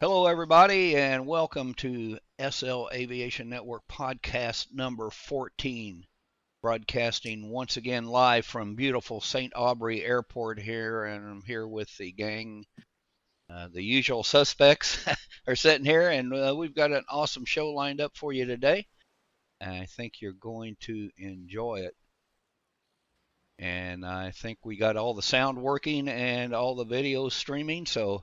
Hello, everybody, and welcome to SL Aviation Network Podcast number 14, broadcasting once again live from beautiful St. Aubrey Airport here, and I'm here with the gang. The usual suspects are sitting here, and we've got an awesome show lined up for you today. I think you're going to enjoy it. And I think we got all the sound working and all the videos streaming, so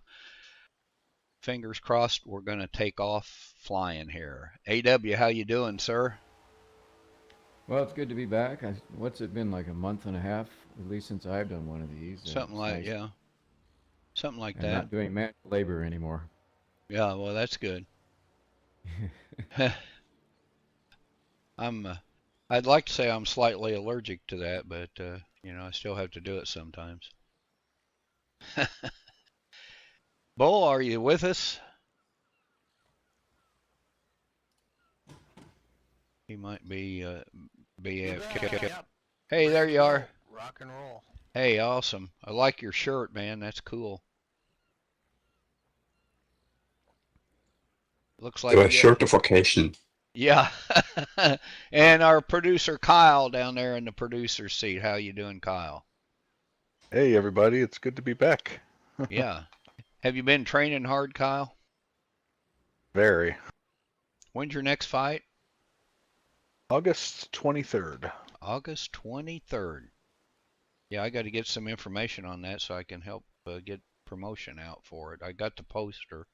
fingers crossed we're going to take off flying here. AW, how you doing, sir? Well, it's good to be back. What's it been, like a month and a half, at least since I've done one of these. Something like, nice. Yeah. Something like that. Not doing manual labor anymore. Yeah, well, that's good. I'd like to say I'm slightly allergic to that, but, I still have to do it sometimes. Bull, are you with us? He might be AFK. Yep. Hey, there you are. Rock and roll. Hey, awesome. I like your shirt, man. That's cool. Looks like a shirt of occasion. Yeah. And our producer Kyle down there in the producer seat. How you doing, Kyle? Hey, everybody. It's good to be back. Yeah. Have you been training hard, Kyle? Very. When's your next fight? August 23rd. August 23rd. Yeah, I got to get some information on that so I can help get promotion out for it. I got the poster.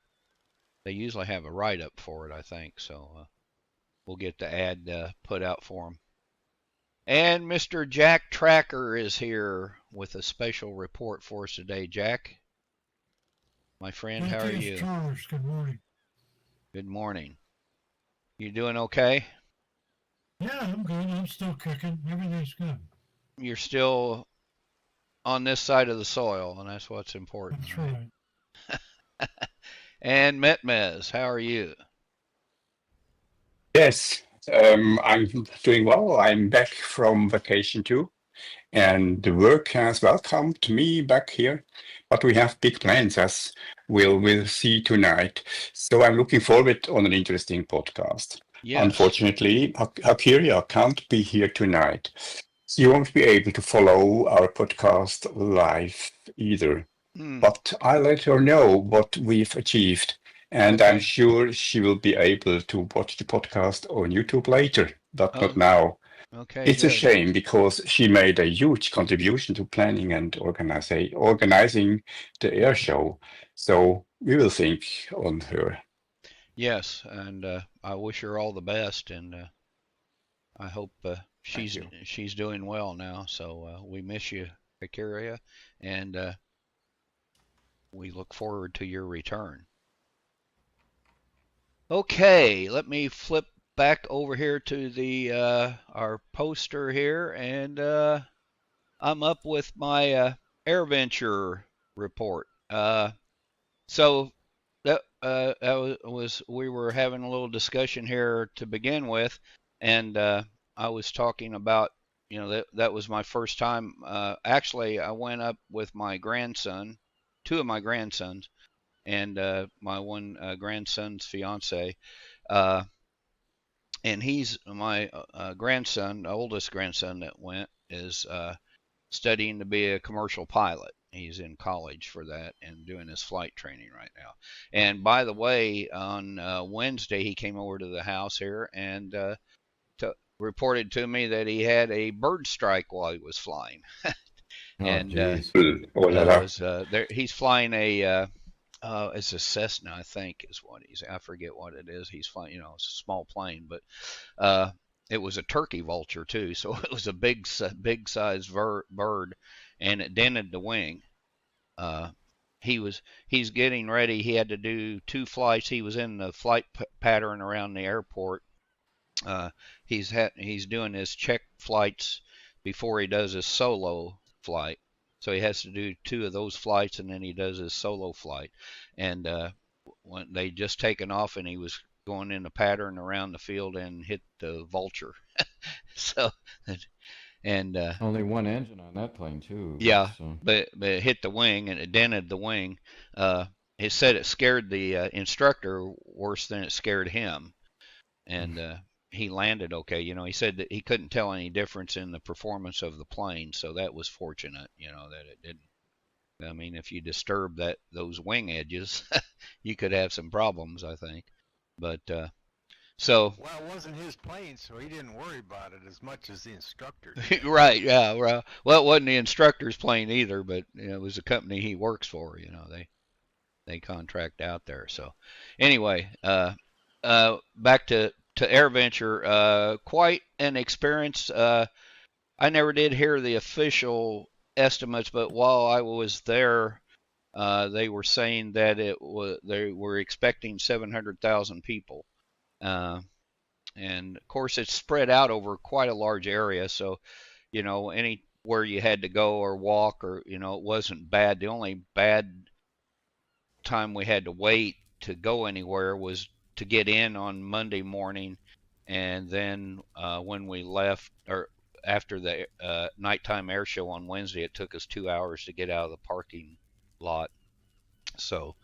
They usually have a write-up for it, I think, so we'll get the ad put out for them. And Mr. Jack Tracker is here with a special report for us today. Jack, my friend, how are you? Charles, good morning. Good morning. You doing okay? Yeah, I'm good. I'm still kicking. Everything's good. You're still on this side of the soil, and that's what's important. That's right. And Metmes, how are you? Yes, I'm doing well. I'm back from vacation too, and the work has welcomed me back here. But we have big plans, as we'll see tonight. So I'm looking forward on an interesting podcast. Yes. Unfortunately, Akiria can't be here tonight. So you won't be able to follow our podcast live either. But I'll let her know what we've achieved. And I'm sure she will be able to watch the podcast on YouTube later, but not now. Okay, it's good. A shame because she made a huge contribution to planning and organizing the air show. So we will think on her. Yes, and I wish her all the best, and I hope she's doing well now. So we miss you, Akiria, and we look forward to your return. Okay, let me flip back over here to the our poster here, and I'm up with my AirVenture report. So that was we were having a little discussion here to begin with, and I was talking about that was my first time. Actually, I went up with my grandson, two of my grandsons, and my one grandson's fiance, and he's my grandson, the oldest grandson that went, is studying to be a commercial pilot. He's in college for that and doing his flight training right now. And by the way, on Wednesday, he came over to the house here and reported to me that he had a bird strike while he was flying. And he's flying a it's a Cessna, I think, is what I forget what it is. He's flying, it's a small plane, but it was a turkey vulture too, so it was a big sized bird, and it dented the wing. He's getting ready. He had to do 2 flights. He was in the flight pattern around the airport. He's doing his check flights before he does his solo flight. So he has to do 2 of those flights, and then he does his solo flight. And when they just taken off, and he was going in a pattern around the field and hit the vulture. So, and only one engine on that plane too. Yeah, so. but it hit the wing and it dented the wing. it said it scared the instructor worse than it scared him. And he landed okay. He said that he couldn't tell any difference in the performance of the plane, so that was fortunate, that it didn't. I mean, if you disturb those wing edges, you could have some problems, I think. But so. Well, it wasn't his plane, so he didn't worry about it as much as the instructor. Right? Yeah. Well, it wasn't the instructor's plane either, but it was the company he works for. They contract out there. So anyway, back to AirVenture. Quite an experience. I never did hear the official estimates, but while I was there, they were saying that they were expecting 700,000 people, and of course it's spread out over quite a large area. So, anywhere you had to go or walk, or it wasn't bad. The only bad time we had to wait to go anywhere was to get in on Monday morning, and then when we left, or after the nighttime air show on Wednesday, it took us 2 hours to get out of the parking lot. So,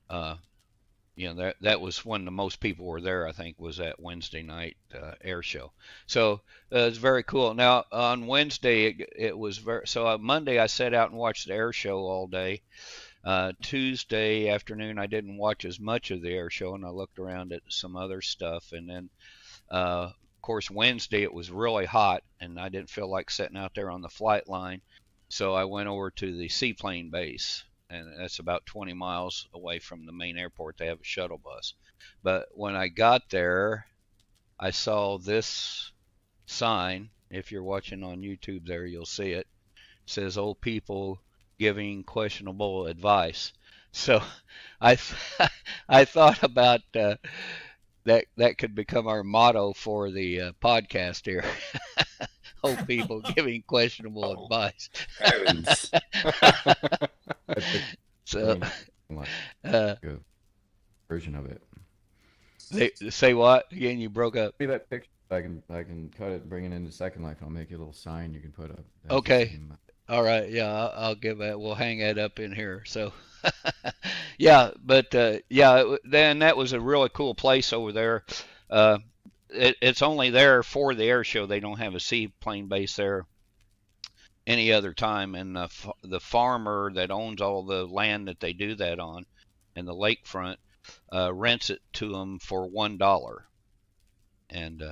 that was when the most people were there, I think, was that Wednesday night air show. So it's very cool. Now, on Wednesday, it was Monday, I sat out and watched the air show all day. Tuesday afternoon, I didn't watch as much of the air show, and I looked around at some other stuff. And then, of course, Wednesday it was really hot, and I didn't feel like sitting out there on the flight line, so I went over to the seaplane base, and that's about 20 miles away from the main airport. They have a shuttle bus. But when I got there, I saw this sign. If you're watching on YouTube there, you'll see it. It says "Old people giving questionable advice." So I thought about that could become our motto for the podcast here. Old people giving questionable advice. So good version of it. They say what again? You broke up. See that picture? I can cut it, bring it into Second Life. I'll make you a little sign you can put up. Okay. All right, yeah, I'll give that. We'll hang that up in here. So, yeah, but then that was a really cool place over there. It's only there for the air show. They don't have a seaplane base there any other time. And the farmer that owns all the land that they do that on, and the lakefront, rents it to them for $1. And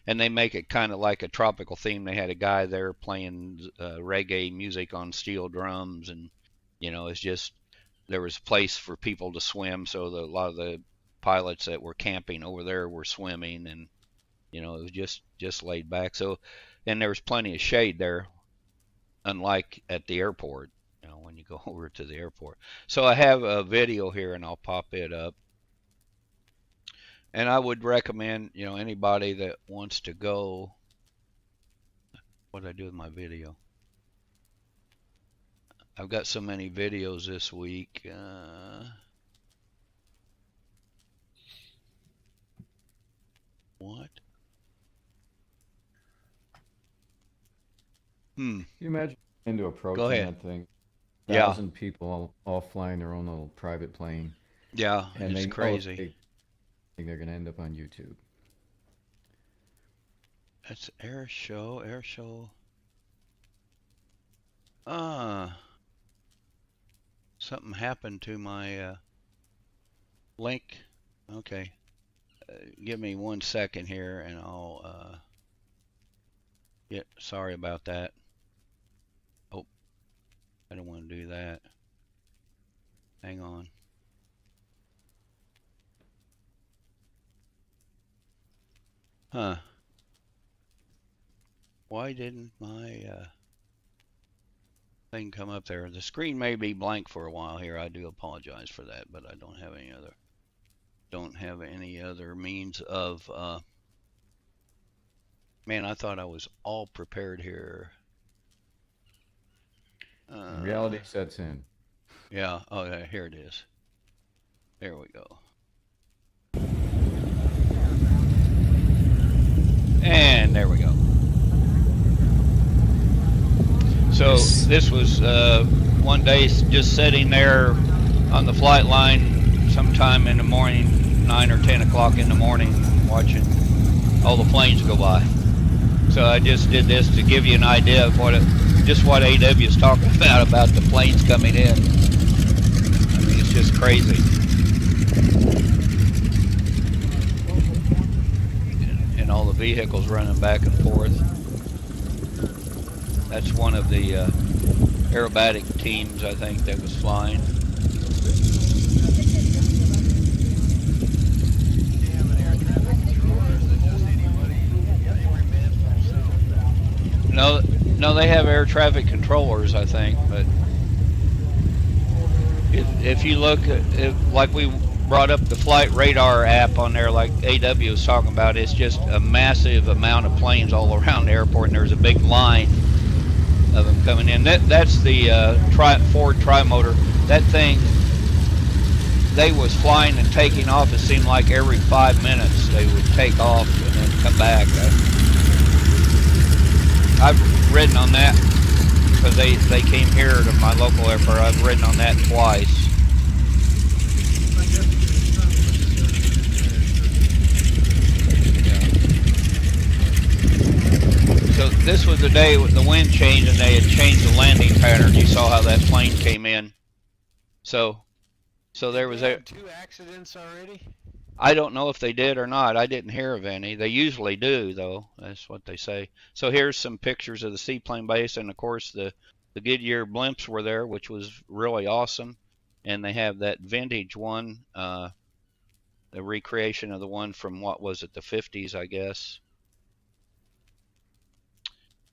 and they make it kind of like a tropical theme. They had a guy there playing reggae music on steel drums, and it's just, there was a place for people to swim, so a lot of the pilots that were camping over there were swimming, and it was just laid back. So, and there was plenty of shade there, unlike at the airport, when you go over to the airport. So I have a video here, and I'll pop it up. And I would recommend, anybody that wants to go. What did I do with my video? I've got so many videos this week. What? Can you imagine into approaching Go ahead. that thing? Yeah. 1,000 people all flying their own little private plane. Yeah, And it's they crazy. think they're going to end up on YouTube. That's air show. Something happened to my link. Okay. Give me 1 second here, and I'll sorry about that. Oh, I don't want to do that. Hang on. Huh. Why didn't my thing come up there? The screen may be blank for a while here. I do apologize for that, but I don't have any other means of man, I thought I was all prepared here. Reality sets in. Yeah, okay, here it is. There we go. And there we go. So this was one day just sitting there on the flight line sometime in the morning, 9 or 10 o'clock in the morning, watching all the planes go by. So I just did this to give you an idea of what AW is talking about the planes coming in. I mean, it's just crazy. And all the vehicles running back and forth. That's one of the aerobatic teams, I think, that was flying. No, they have air traffic controllers, I think, but if you look at, like we brought up the flight radar app on there, like AW was talking about, it's just a massive amount of planes all around the airport, and there's a big line of them coming in. That's the Ford Trimotor. That thing, they was flying and taking off. It seemed like every 5 minutes they would take off and then come back. I've ridden on that because they came here to my local airport. I've ridden on that twice. So this was the day with the wind changed and they had changed the landing pattern. You saw how that plane came in. So there was 2 accidents already? I don't know if they did or not. I didn't hear of any. They usually do, though. That's what they say. So here's some pictures of the seaplane base, and of course the Goodyear blimps were there, which was really awesome. And they have that vintage one, the recreation of the one from, what was it, the 50s, I guess.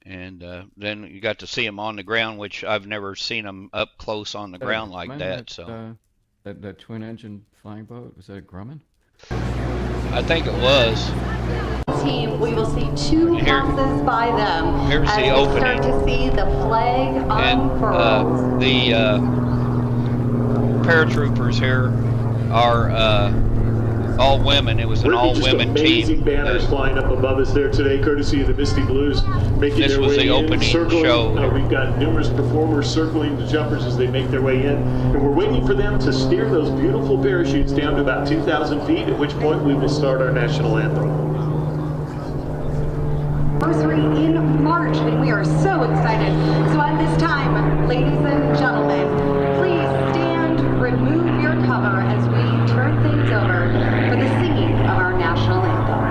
And then you got to see them on the ground, which I've never seen them up close on the ground like that. So that twin-engine flying boat, was that a Grumman? I think it was. Team, we will see 2 passes by them. Here's the opening. Start to see the flag unfurled. And the paratroopers here are all women. It was an all-women team. Amazing banners flying up above us there today, courtesy of the Misty Blues, making this their was way the opening show. We've got numerous performers circling the jumpers as they make their way in, and we're waiting for them to steer those beautiful parachutes down to about 2,000 feet, at which point we will start our national anthem. Anniversary in March, and we are so excited. So at this time, ladies and gentlemen, please stand, remove your cover as we turn things over for the singing of our national anthem.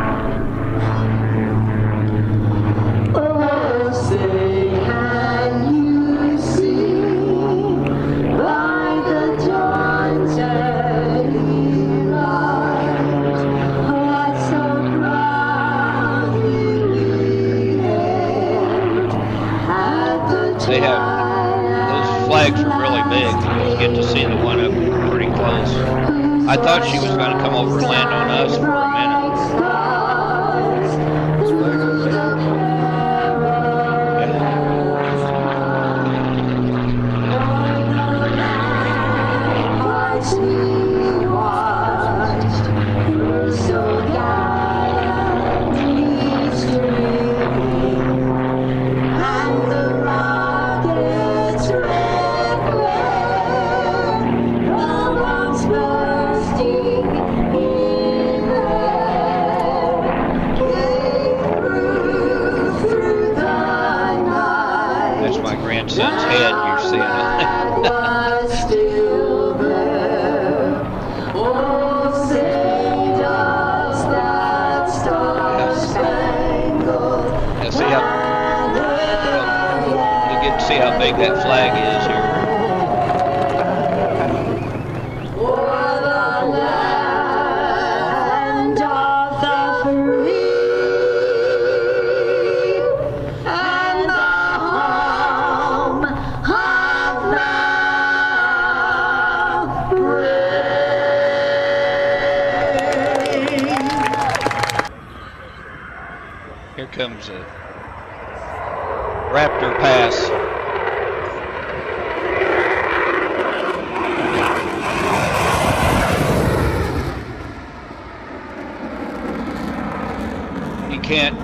Oh, say can you see by the dawn's early light what so proudly we hailed at the They have those flags are really big. You get to see the one up pretty close. I thought she was going to come over and land on us for a minute. Son's head, you're seeing it. See how you get to see how big that flag is here. Here comes a Raptor pass. You can't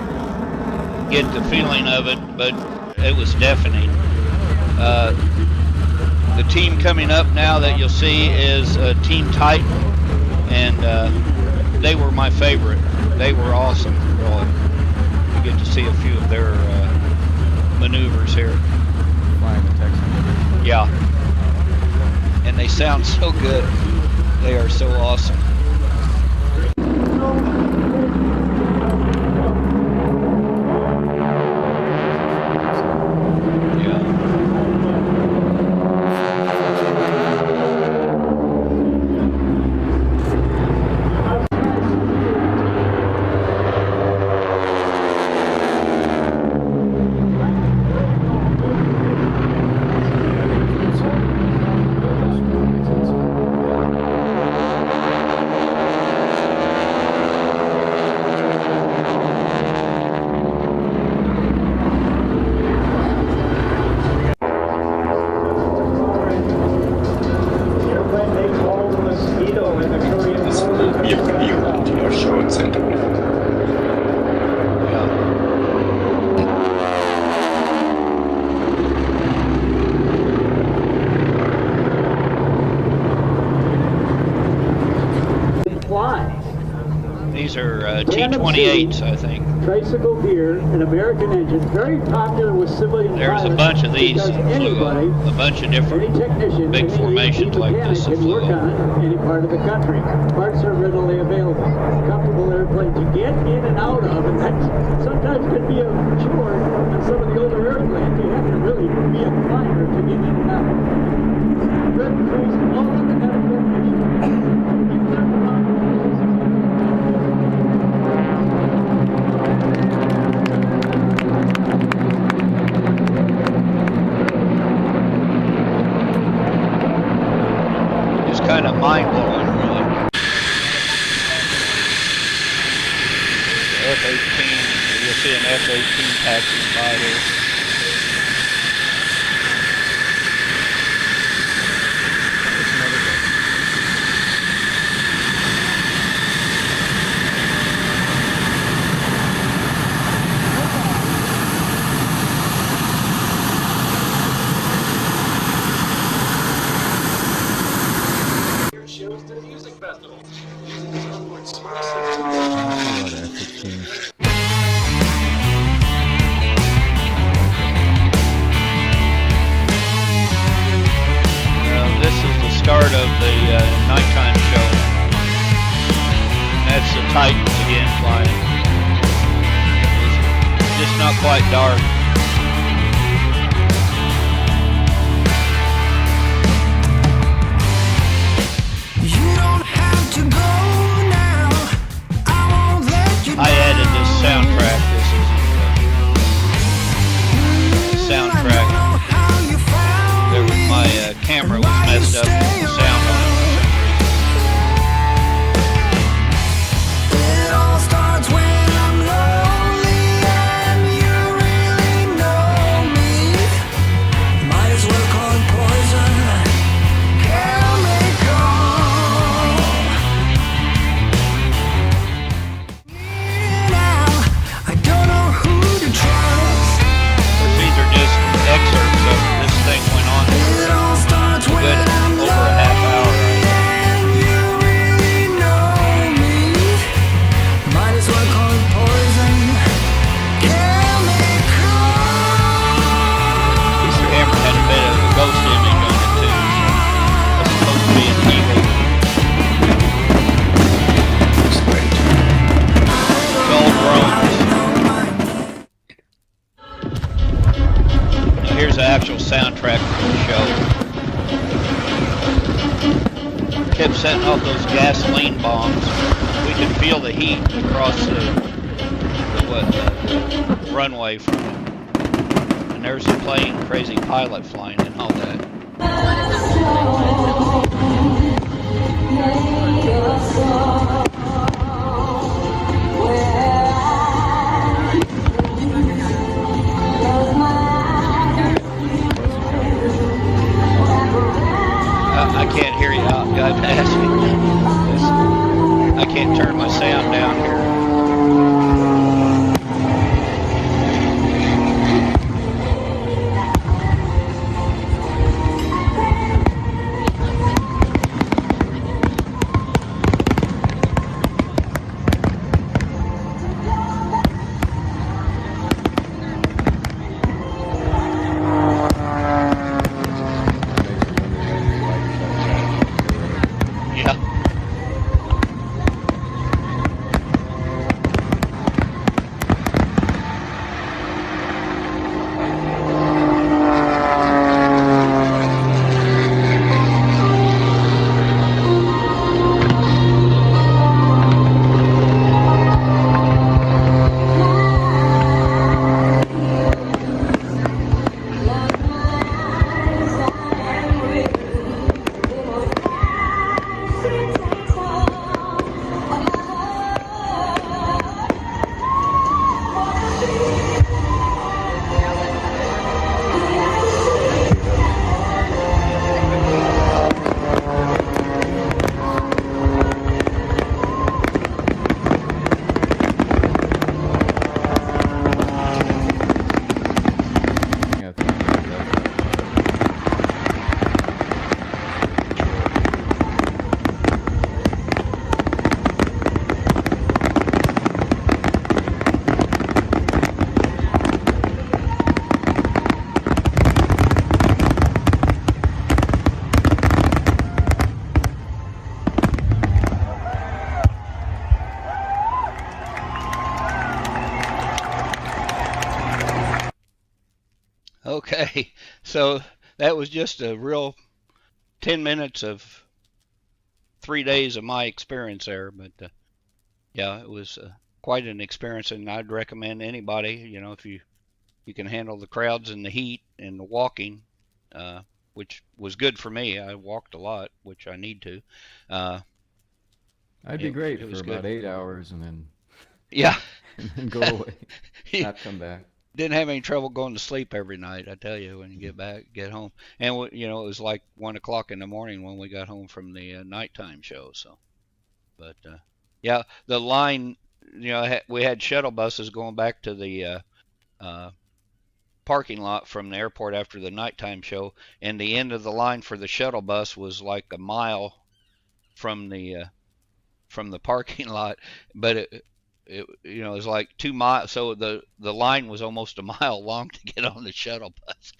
get the feeling of it, but it was deafening. The team coming up now that you'll see is Team Titan, and they were my favorite. They were awesome, really. You get to see a few of their maneuvers here. Flying the Texan. Yeah. And they sound so good. They are so awesome. These are T-28s, I think. Tricycle gear, an American engine, very popular with civilian There's a bunch of these that flew a bunch of different big formations like this that flew work on any part of the country. Parts are readily available. Comfortable airplane to get in and out of, and that sometimes can be a chore on some of the older airplanes. You have to really be a climber to get in and out. Red trees all over the airplane. Kind of mind-blowing, really. The F-18, you'll see an F-18 passing by here. Start of the nighttime show. And that's the Titans again flying. It's just not quite dark. You don't have to go now. I won't let you I added this soundtrack. This is the soundtrack. My camera was messed up with the sound on it. It all starts when I'm lonely and you really know me. Might as well call it poison. Chemical. Now, I don't know who to trust. These are just excerpts of this thing went on for a good over a half hour. You really know me. Might as well call it poison. Chemical. This camera had a bit of a ghost image on it too. It's supposed to be an evil. It's great. Gold drones. Now here's the actual soundtrack for the show. Kept setting off those gasoline bombs. We could feel the heat across the runway from it. And there's a plane, crazy pilot flying and all that. I can't hear you out, guy past me. I can't turn my sound down here. Okay, so that was just a real 10 minutes of 3 days of my experience there, but yeah, it was quite an experience, and I'd recommend anybody, you know, if you can handle the crowds and the heat and the walking, which was good for me. I walked a lot, which I need to. I'd be great it for was about good. 8 hours and then Yeah. and then go away, not come back. Didn't have any trouble going to sleep every night, I tell you, when you get home. And you know, it was like 1 o'clock in the morning when we got home from the nighttime show. So, but yeah, the line, you know, we had shuttle buses going back to the parking lot from the airport after the nighttime show, and the end of the line for the shuttle bus was like a mile from the parking lot, but it you know, it was like 2 miles, so the line was almost a mile long to get on the shuttle bus.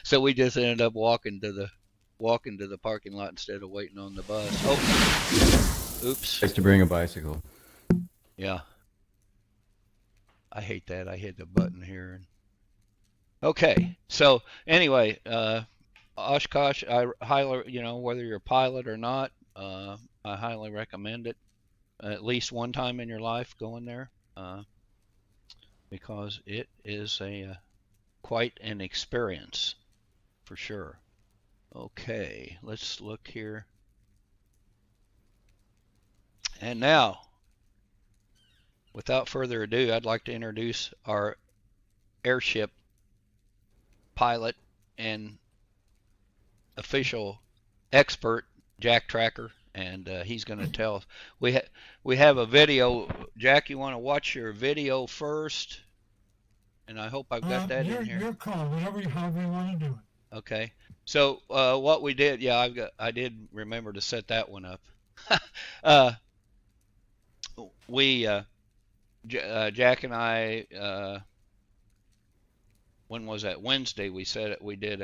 So we just ended up walking to the parking lot instead of waiting on the bus. Oh, oops. Nice to bring a bicycle. Yeah. I hate that. I hit the button here. Okay. So anyway, Oshkosh, I highly, you know, whether you're a pilot or not, I highly recommend it. At least one time in your life going there, because it is quite an experience for sure. Okay, let's look here. And now, without further ado, I'd like to introduce our Airship pilot and official expert, Jack Tracker. And he's going to tell us. We have a video. Jack, you want to watch your video first? And I hope I've got that in here. Your call, however you want to do it. Okay. So what we did, yeah, I did remember to set that one up. Jack and I, when was that? Wednesday. We did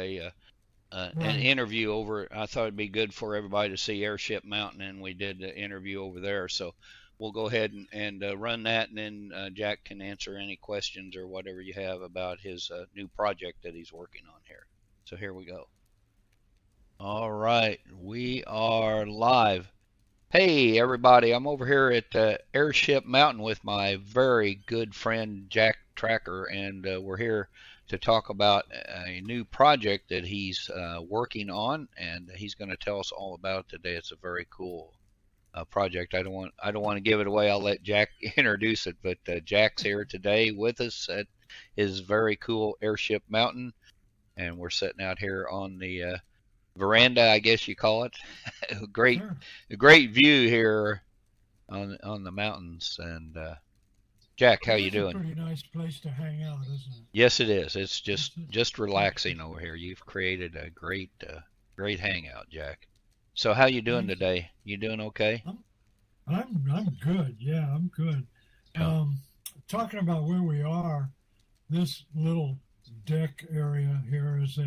an interview over. I thought it'd be good for everybody to see Airship Mountain, and we did the interview over there. So we'll go ahead and run that, and then Jack can answer any questions or whatever you have about his new project that he's working on here. So here we go. All right, we are live. Hey everybody, I'm over here at Airship Mountain with my very good friend Jack Tracker, and we're here to talk about a new project that he's working on, and he's going to tell us all about it today. It's a very cool project. I don't want to give it away. I'll let Jack introduce it, but Jack's here today with us at his very cool Airship Mountain, and we're sitting out here on the veranda, I guess you call it. A great view here on the mountains. And Jack, how you doing? It's a pretty nice place to hang out, isn't it? Yes, it is. It's just relaxing over here. You've created a great hangout, Jack. So how you doing today? You doing okay? I'm good. Yeah, I'm good. Talking about where we are, this little deck area here is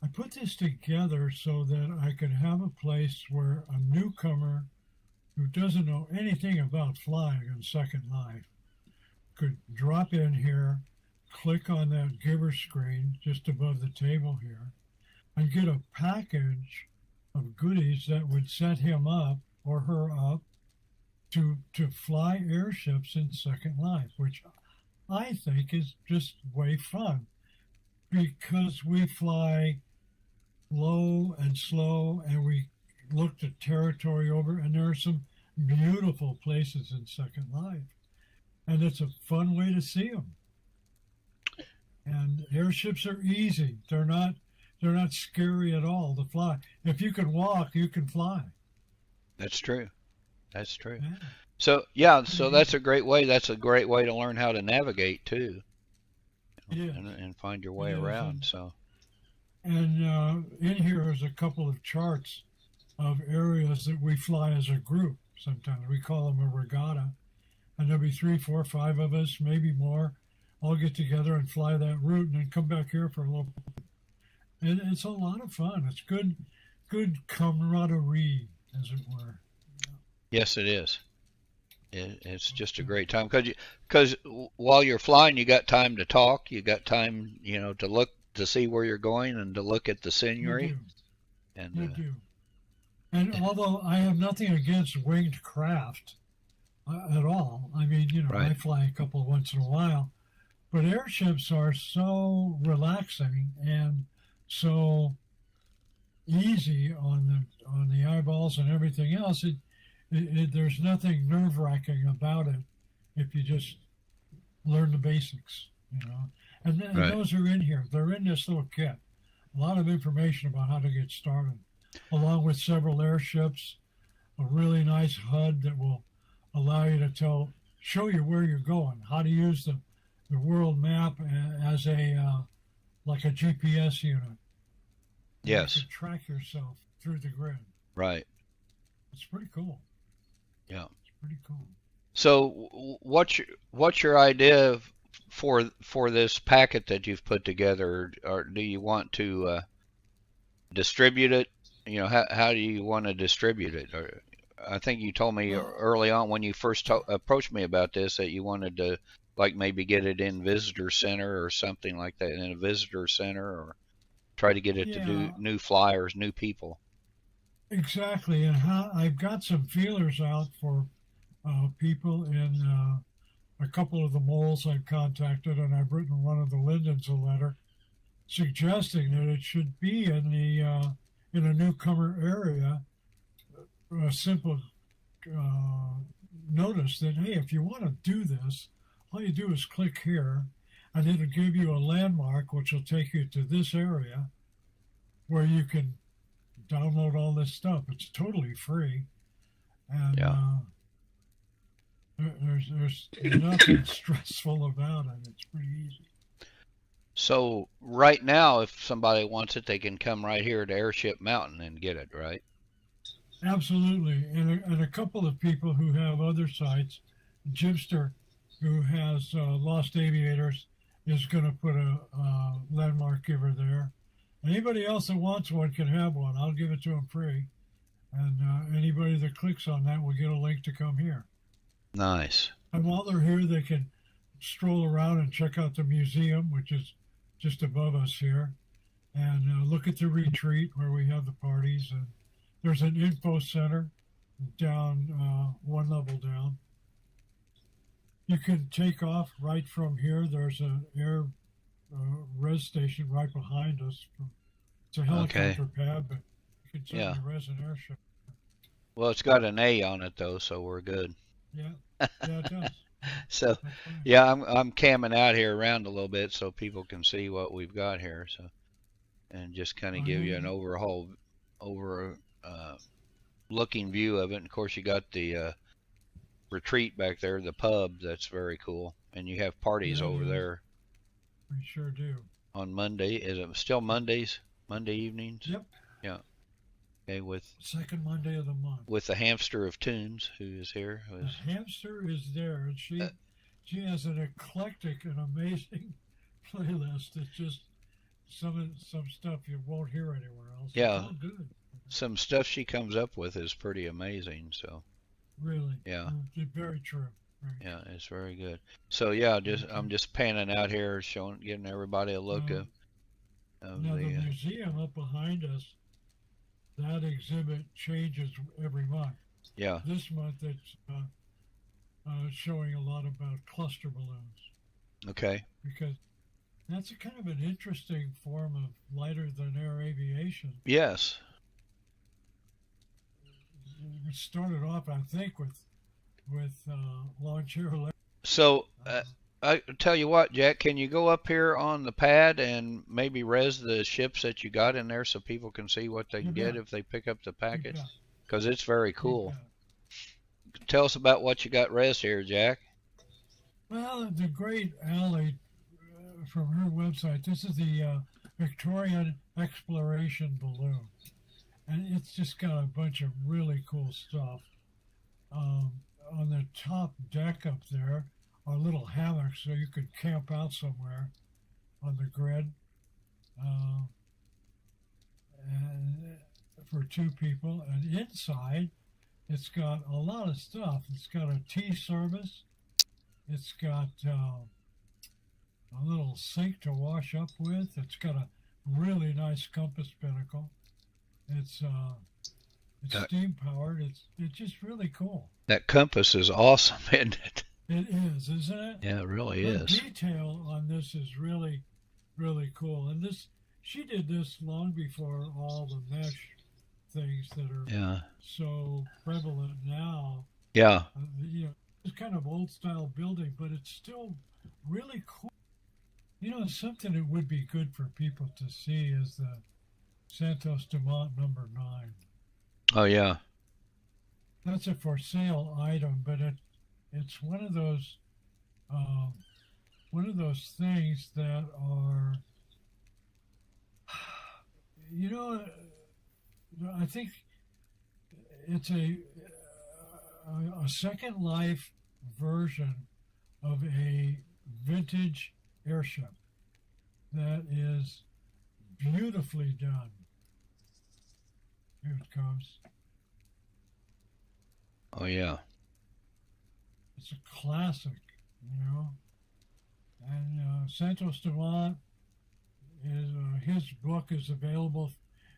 I put this together so that I could have a place where a newcomer who doesn't know anything about flying on Second Life could drop in here, click on that giver screen just above the table here, and get a package of goodies that would set him up or her up to fly airships in Second Life, which I think is just way fun because we fly low and slow, and we looked at territory over, and there are some beautiful places in Second Life, and it's a fun way to see them. And airships are easy. They're not scary at all to fly. If you can walk, you can fly. That's true. That's true. Yeah. So that's a great way. That's a great way to learn how to navigate too, and find your way around. And in here is a couple of charts of areas that we fly as a group. Sometimes we call them a regatta, and there'll be 3, 4, 5 of us, maybe more, all get together and fly that route, and then come back here for a little. And it's a lot of fun. It's good camaraderie, as it were. Yes, it is. It's just a great time because while you're flying, you got time to talk, you got time, to look to see where you're going and to look at the scenery. You do. And although I have nothing against winged craft at all, I mean, Right. I fly a couple once in a while, but airships are so relaxing and so easy on the eyeballs and everything else. There's nothing nerve-wracking about it if you just learn the basics, And Right. those are in here. They're in this little kit. A lot of information about how to get started, along with several airships, a really nice HUD that will allow you to show you where you're going, how to use the world map as like a GPS unit. Yes. You can track yourself through the grid. Right. It's pretty cool. Yeah. It's pretty cool. So what's your idea for this packet that you've put together? Or do you want to distribute it? How do you want to distribute it? Or, I think you told me early on when you first approached me about this that you wanted to maybe get it in visitor center or something like that, in a visitor center, or try to get it to new flyers, new people. Exactly, and I've got some feelers out for people in a couple of the moles I've contacted, and I've written one of the Lindens a letter suggesting that it should be in a newcomer area. A simple notice that, hey, if you want to do this, all you do is click here, and it'll give you a landmark which will take you to this area where you can download all this stuff. It's totally free, and there's nothing stressful about it. It's pretty easy. So right now, if somebody wants it, they can come right here to Airship Mountain and get it, right? Absolutely, and a couple of people who have other sites, Jimster, who has Lost Aviators, is going to put a landmark giver there. Anybody else that wants one can have one. I'll give it to them free. And anybody that clicks on that will get a link to come here. Nice. And while they're here, they can stroll around and check out the museum, which is just above us here, and look at the retreat where we have the parties. And there's an info center down one level down. You can take off right from here. There's an air res station right behind us. It's a helicopter pad, but you can certainly res an airship. Well, it's got an A on it though, so we're good. Yeah, it does. So, yeah, I'm camming out here around a little bit so people can see what we've got here. So, and just kind of give you an looking view of it. And of course, you got the retreat back there, the pub. That's very cool, and you have parties over there. We sure do. On Monday, is it still Mondays? Monday evenings? Yep. Yeah. Okay, with second Monday of the month. With the hamster of tunes, who is here. The hamster is there, and she has an eclectic and amazing playlist. It's just some stuff you won't hear anywhere else. Yeah. It's all good. Some stuff she comes up with is pretty amazing. So. Really. Yeah. Very true. Right. Yeah, it's very good. So yeah, I'm just panning out here, giving everybody a look of now the museum up behind us. That exhibit changes every month. Yeah. This month it's showing a lot about cluster balloons. Okay. Because that's a kind of an interesting form of lighter than air aviation. Yes. It started off, I think, with launch air. So I tell you what, Jack, can you go up here on the pad and maybe res the ships that you got in there so people can see what they can get if they pick up the package? Because it's very cool. Tell us about what you got res here, Jack. Well, the great Allie from her website, this is the Victorian Exploration Balloon. And it's just got a bunch of really cool stuff. On the top deck up there are little hammocks so you could camp out somewhere on the grid. And for two people. And inside It's got a lot of stuff. It's got a tea service. It's got a little sink to wash up with. It's got a really nice compass binnacle. It's steam powered. It's just really cool. That compass is awesome, isn't it? It is, isn't it? Yeah, it really The is. detail on this is really, really cool. And she did this long before all the mesh things that are so prevalent now. Yeah. It's kind of old style building, but it's still really cool. Something that would be good for people to see is the Santos Dumont number 9. Oh, yeah. That's a for sale item, but it's one of those things that are, I think it's a Second Life version of a vintage airship that is beautifully done. Here it comes. Oh, yeah. It's a classic, And Santos Dumont is his book is available.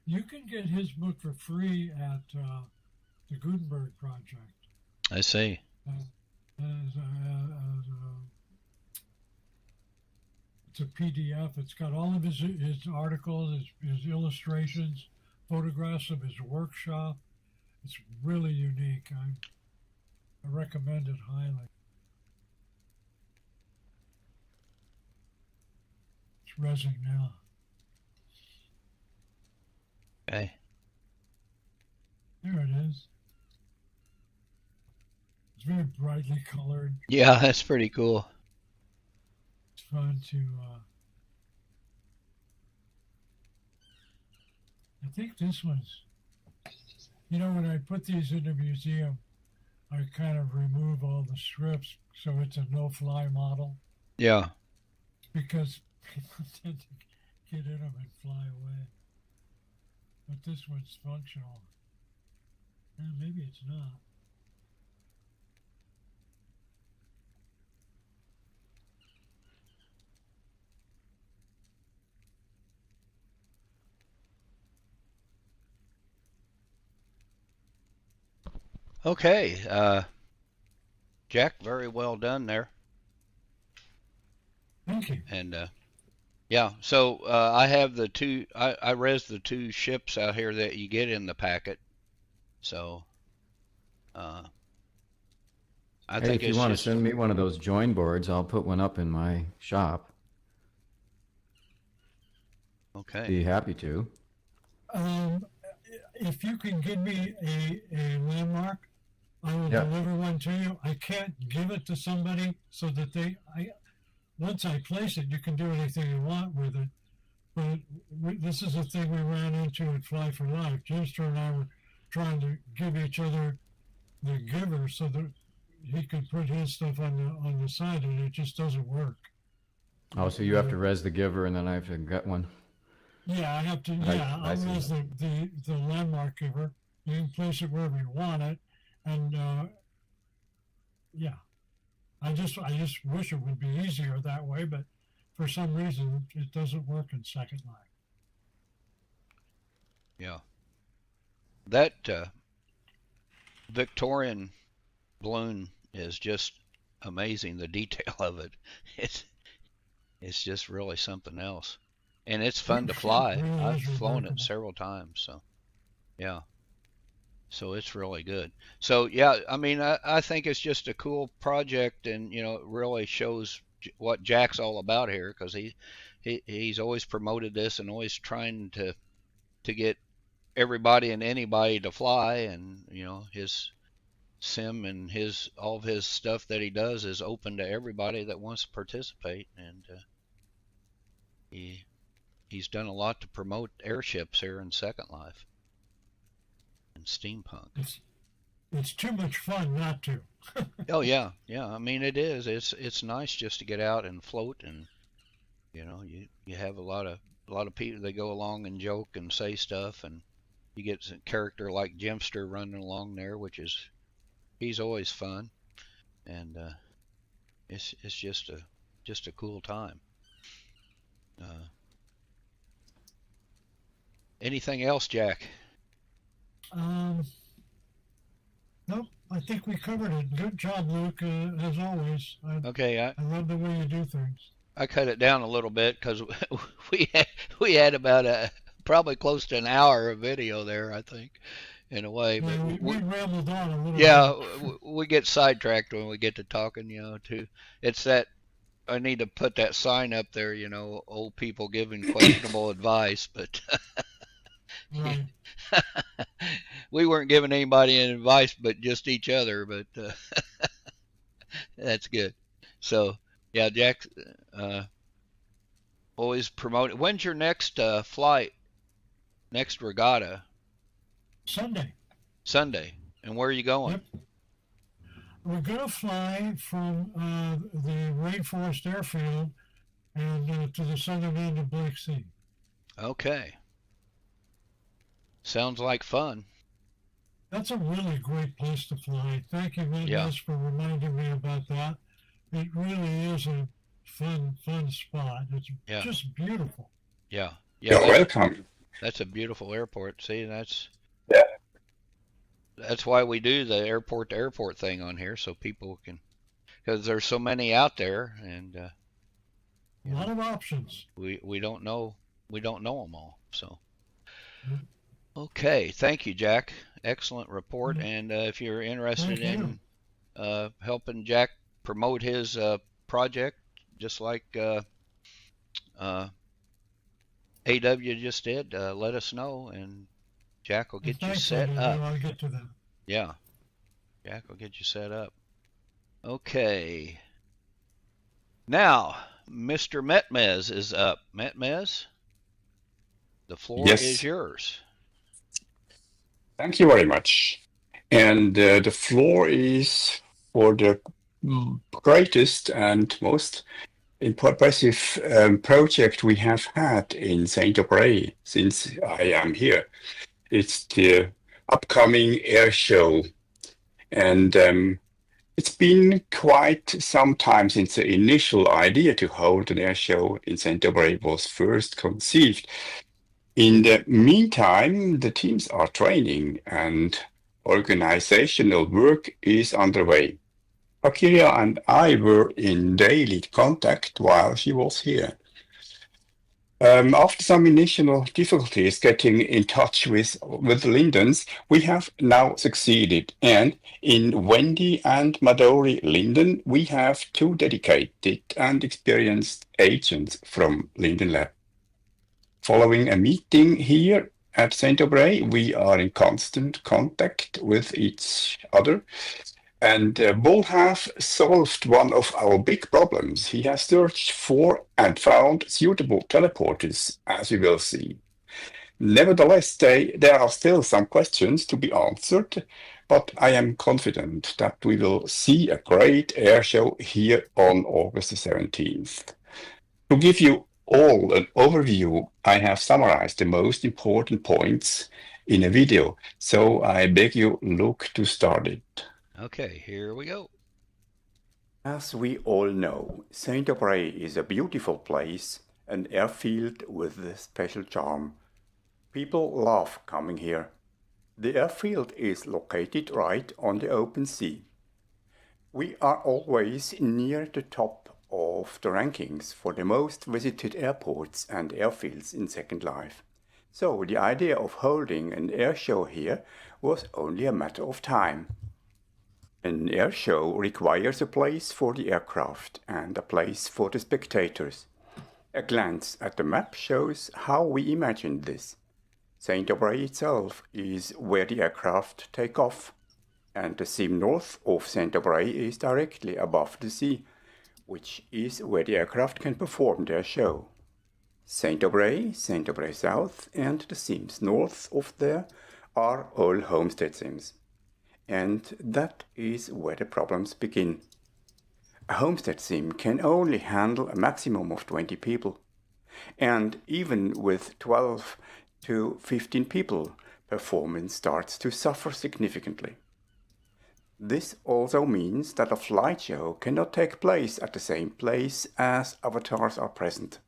You can get his book for free at the Gutenberg Project. I see. It's a PDF. It's got all of his articles, his illustrations, photographs of his workshop. It's really unique. I recommend it highly. It's resin now. Okay. There it is. It's very brightly colored. Yeah, that's pretty cool. It's fun to. I think this one's. When I put these in the museum, I kind of remove all the strips so it's a no-fly model. Yeah. Because people tend to get in them and fly away. But this one's functional. Maybe it's not. Okay. Jack, very well done there. Thank you. And yeah, so I have the two. I res the two ships out here that you get in the packet. So I think if you want to send me one of those join boards, I'll put one up in my shop. Okay. Be happy to. If you can give me a landmark, I will deliver one to you. I can't give it to somebody so that once I place it, you can do anything you want with it. But this is a thing we ran into at Fly for Life. Jimster and I were trying to give each other the giver so that he could put his stuff on the side, and it just doesn't work. Oh, so you have to res the giver, and then I have to get one. Yeah, I have to. I'll res the landmark giver. You can place it wherever you want it, and I just wish it would be easier that way, but for some reason it doesn't work in Second Life. Yeah. That Victorian balloon is just amazing. The detail of it, it's just really something else, and it's fun to fly. I've flown it several times, so yeah. So it's really good. So yeah, I mean, I think it's just a cool project, and it really shows what Jack's all about here, because he's always promoted this and always trying to get everybody and anybody to fly, and his sim and all of his stuff that he does is open to everybody that wants to participate, and he's done a lot to promote airships here in Second Life and steampunk. It's too much fun not to. Oh yeah. I mean, it is. It's nice just to get out and float, and you have a lot of people that go along and joke and say stuff, and you get a character like Jimster running along there, he's always fun, and it's just a cool time. Anything else, Jack? Nope, I think we covered it. Good job, Luke, as always. Okay, I love the way you do things. I cut it down a little bit because we had about probably close to an hour of video there, I think, in a way. Yeah, but we rambled on a little bit. Yeah, we get sidetracked when we get to talking, too. It's that I need to put that sign up there, old people giving questionable advice, but Right. we weren't giving anybody any advice but just each other, but that's good. So, yeah, Jack, always promote. When's your next flight, next regatta? Sunday. And where are you going? Yep. We're going to fly from the Rainforest Airfield and to the southern end of Blake Sea. Okay. Sounds like fun. That's a really great place to fly. Thank you, Metmes, for reminding me about that. It really is a fun spot. It's just beautiful. Yeah. You're welcome. That's a beautiful airport. See, that's Yeah. why we do the airport to airport thing on here, so people can, because there's so many out there, and a lot of options. We don't know them all. So, Mhm. Okay, thank you, Jack. Excellent report. Mhm. And if you're interested Thank you. in helping Jack promote his project, just like AW just did, let us know, and Jack will get you Thanks, set Eddie. up. I'll get to that. Yeah, Jack will get you set up. Okay. Now, Mr. Metmes is up. Metmes, the floor Yes. is yours. Thank you very much. And the floor is for the greatest and most impressive project we have had in Saint-Aubray since I am here. It's the upcoming air show. And it's been quite some time since the initial idea to hold an air show in Saint-Aubray was first conceived. In the meantime, the teams are training and organizational work is underway. Akiria and I were in daily contact while she was here. After some initial difficulties getting in touch with Lindens, we have now succeeded. And in Wendy and Madori Linden, we have two dedicated and experienced agents from Linden Lab. Following a meeting here at Saint-Aubray, we are in constant contact with each other. And Bull have solved one of our big problems. He has searched for and found suitable teleporters, as we will see. Nevertheless, there are still some questions to be answered, but I am confident that we will see a great air show here on August the 17th. To give you all an overview, I have summarized the most important points in a video, so I beg you, Luke, to start it. Okay, here we go. As we all know, Saint-Aubray is a beautiful place, an airfield with a special charm. People love coming here. The airfield is located right on the open sea. We are always near the top of the rankings for the most visited airports and airfields in Second Life. So the idea of holding an air show here was only a matter of time. An air show requires a place for the aircraft and a place for the spectators. A glance at the map shows how we imagined this. Saint-Aubray itself is where the aircraft take off, and the seam north of Saint-Aubray is directly above the sea, which is where the aircraft can perform their show. Saint-Aubray, Saint-Aubray South, and the seams north of there are all homestead seams. And that is where the problems begin. A homestead sim can only handle a maximum of 20 people. And even with 12 to 15 people performance starts to suffer significantly. This also means that a flight show cannot take place at the same place as avatars are present.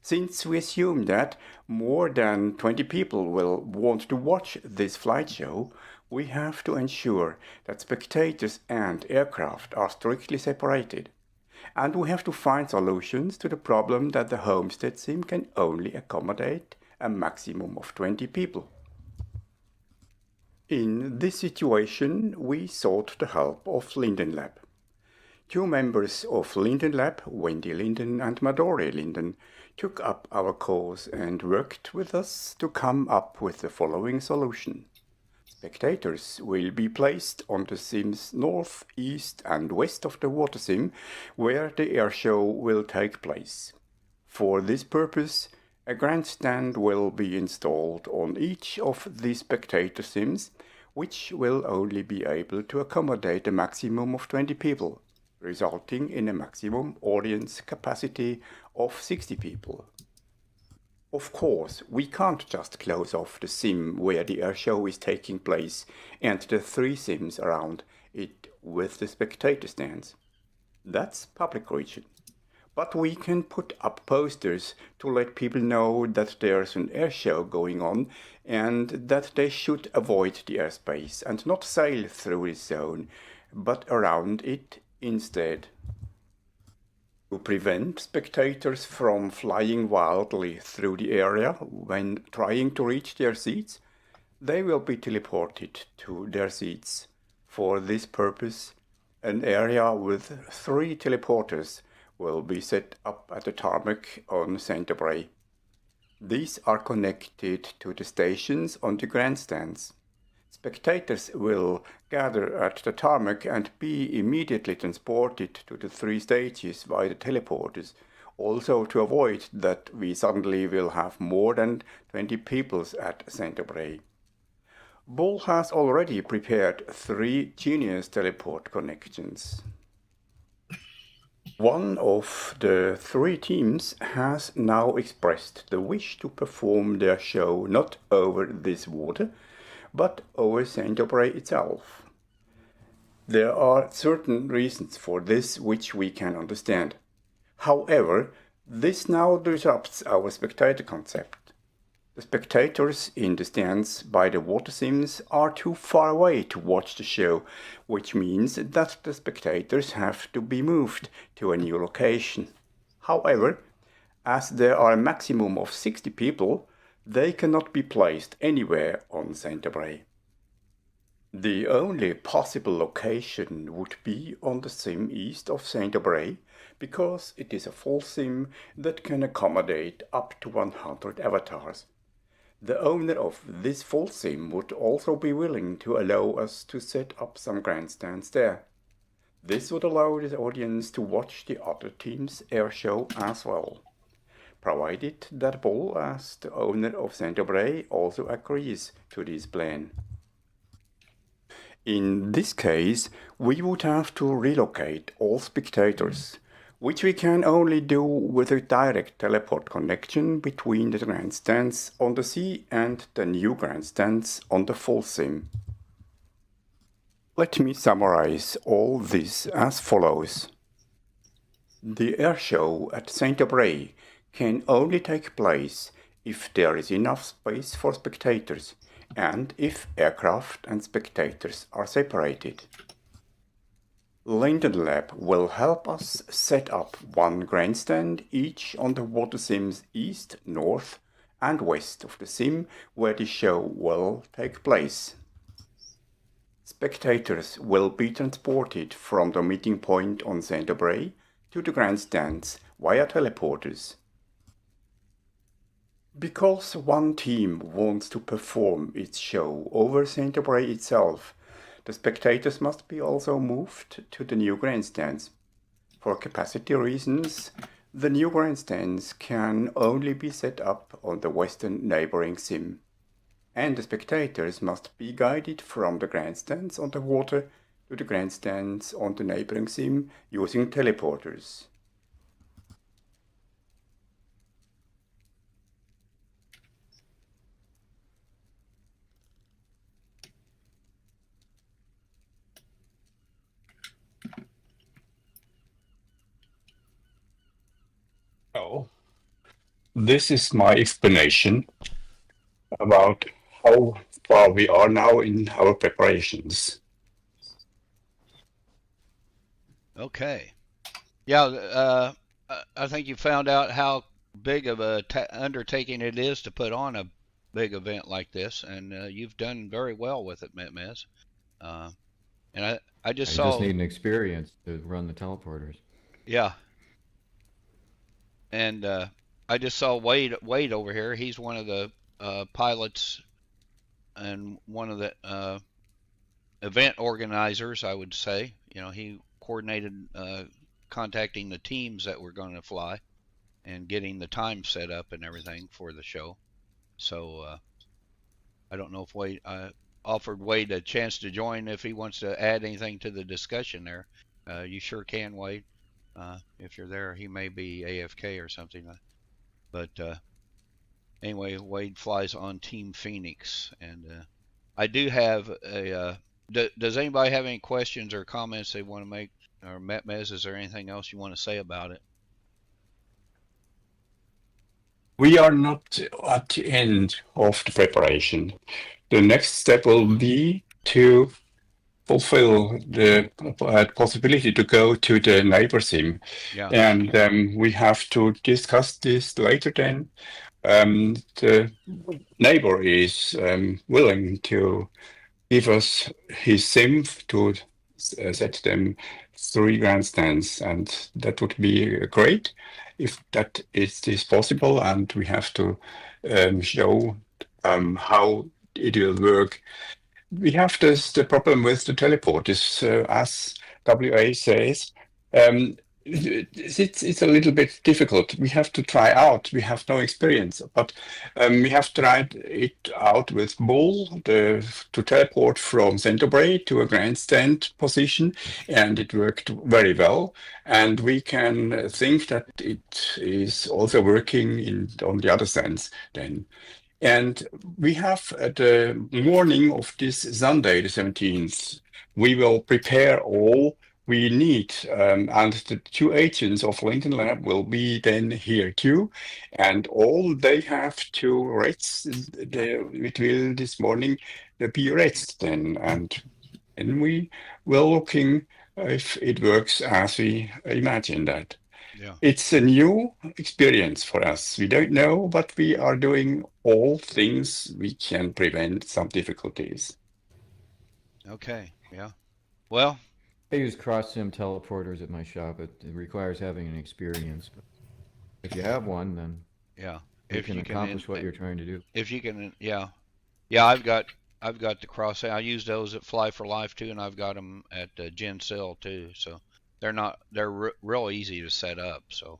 Since we assume that more than 20 people will want to watch this flight show, we have to ensure that spectators and aircraft are strictly separated. And we have to find solutions to the problem that the homestead sim can only accommodate a maximum of 20 people. In this situation, we sought the help of Linden Lab. 2 members of Linden Lab, Wendy Linden and Madore Linden, took up our cause and worked with us to come up with the following solution. Spectators will be placed on the sims north, east and west of the water sim, where the air show will take place. For this purpose, a grandstand will be installed on each of the spectator sims, which will only be able to accommodate a maximum of 20 people, resulting in a maximum audience capacity of 60 people. Of course, we can't just close off the sim where the air show is taking place and the 3 sims around it with the spectator stands. That's public region. But we can put up posters to let people know that there's an air show going on and that they should avoid the airspace and not sail through this zone, but around it instead. To prevent spectators from flying wildly through the area when trying to reach their seats, they will be teleported to their seats. For this purpose, an area with 3 teleporters will be set up at the tarmac on St. Aubrey. These are connected to the stations on the grandstands. Spectators will gather at the tarmac and be immediately transported to the 3 stages via the teleporters, also to avoid that we suddenly will have more than 20 people at St. Aubrey. Bull has already prepared 3 genius teleport connections. One of the 3 teams has now expressed the wish to perform their show not over this water, but over St. Aubrey itself. There are certain reasons for this which we can understand. However, this now disrupts our spectator concept. The spectators in the stands by the water sims are too far away to watch the show, which means that the spectators have to be moved to a new location. However, as there are a maximum of 60 people, they cannot be placed anywhere on St. Aubrey. The only possible location would be on the sim east of St. Aubrey, because it is a full sim that can accommodate up to 100 avatars. The owner of this full sim would also be willing to allow us to set up some grandstands there. This would allow the audience to watch the other team's air show as well, provided that Bull, as the owner of St. Aubrey, also agrees to this plan. In this case, we would have to relocate all spectators, which we can only do with a direct teleport connection between the grandstands on the sea and the new grandstands on the full sim. Let me summarize all this as follows. The air show at St. Aubrey can only take place if there is enough space for spectators and if aircraft and spectators are separated. Linden Lab will help us set up 1 grandstand each on the water sims east, north and west of the sim where the show will take place. Spectators will be transported from the meeting point on St. Aubrey to the grandstands via teleporters. Because one team wants to perform its show over St. Aubrey itself, the spectators must be also moved to the new grandstands. For capacity reasons, the new grandstands can only be set up on the western neighboring sim, and the spectators must be guided from the grandstands on the water to the grandstands on the neighboring sim using teleporters. this is my explanation about how far we are now in our preparations. Okay. Yeah, I think you found out how big of a undertaking it is to put on a big event like this, and you've done very well with it, Metmes. And I just saw. You just need an experience to run the teleporters. Yeah. And I just saw Wade over here. He's one of the pilots and one of the event organizers, I would say. You know, he coordinated contacting the teams that were going to fly and getting the time set up and everything for the show. So I don't know if Wade offered Wade a chance to join if he wants to add anything to the discussion there. You sure can, Wade. If you're there, he may be AFK or something. But anyway, Wade flies on Team Phoenix, and I do have a. Does anybody have any questions or comments they want to make? Or Metmes, is there anything else you want to say about it? We are not at the end of the preparation. The next step will be to fulfill the possibility to go to the neighbor sim. Yeah. And we have to discuss this later then. The neighbor is willing to give us his sim to set them 3 grandstands, and that would be great if that is possible, and we have to show how it will work. We have the problem with the teleport, as WA says. It's a little bit difficult. We have to try out. We have no experience, but we have tried it out with Bull to teleport from center brae to a grandstand position, and it worked very well. And we can think that it is also working on the other stands then. And we have the morning of this Sunday, the 17th, we will prepare all we need, and the 2 agents of Linden Lab will be then here too, and all they have to rest, it will this morning be rest then, and we will looking if it works as we imagine that. Yeah. It's a new experience for us. We don't know, but we are doing all things we can prevent some difficulties. Okay, yeah. Well, I use cross-sim teleporters at my shop. It requires having an experience. But if you have one, then yeah, you can accomplish what you're trying to do. If you can, yeah. I've got the cross. I use those at Fly for Life too, and I've got them at Gensil too. So they're real easy to set up. So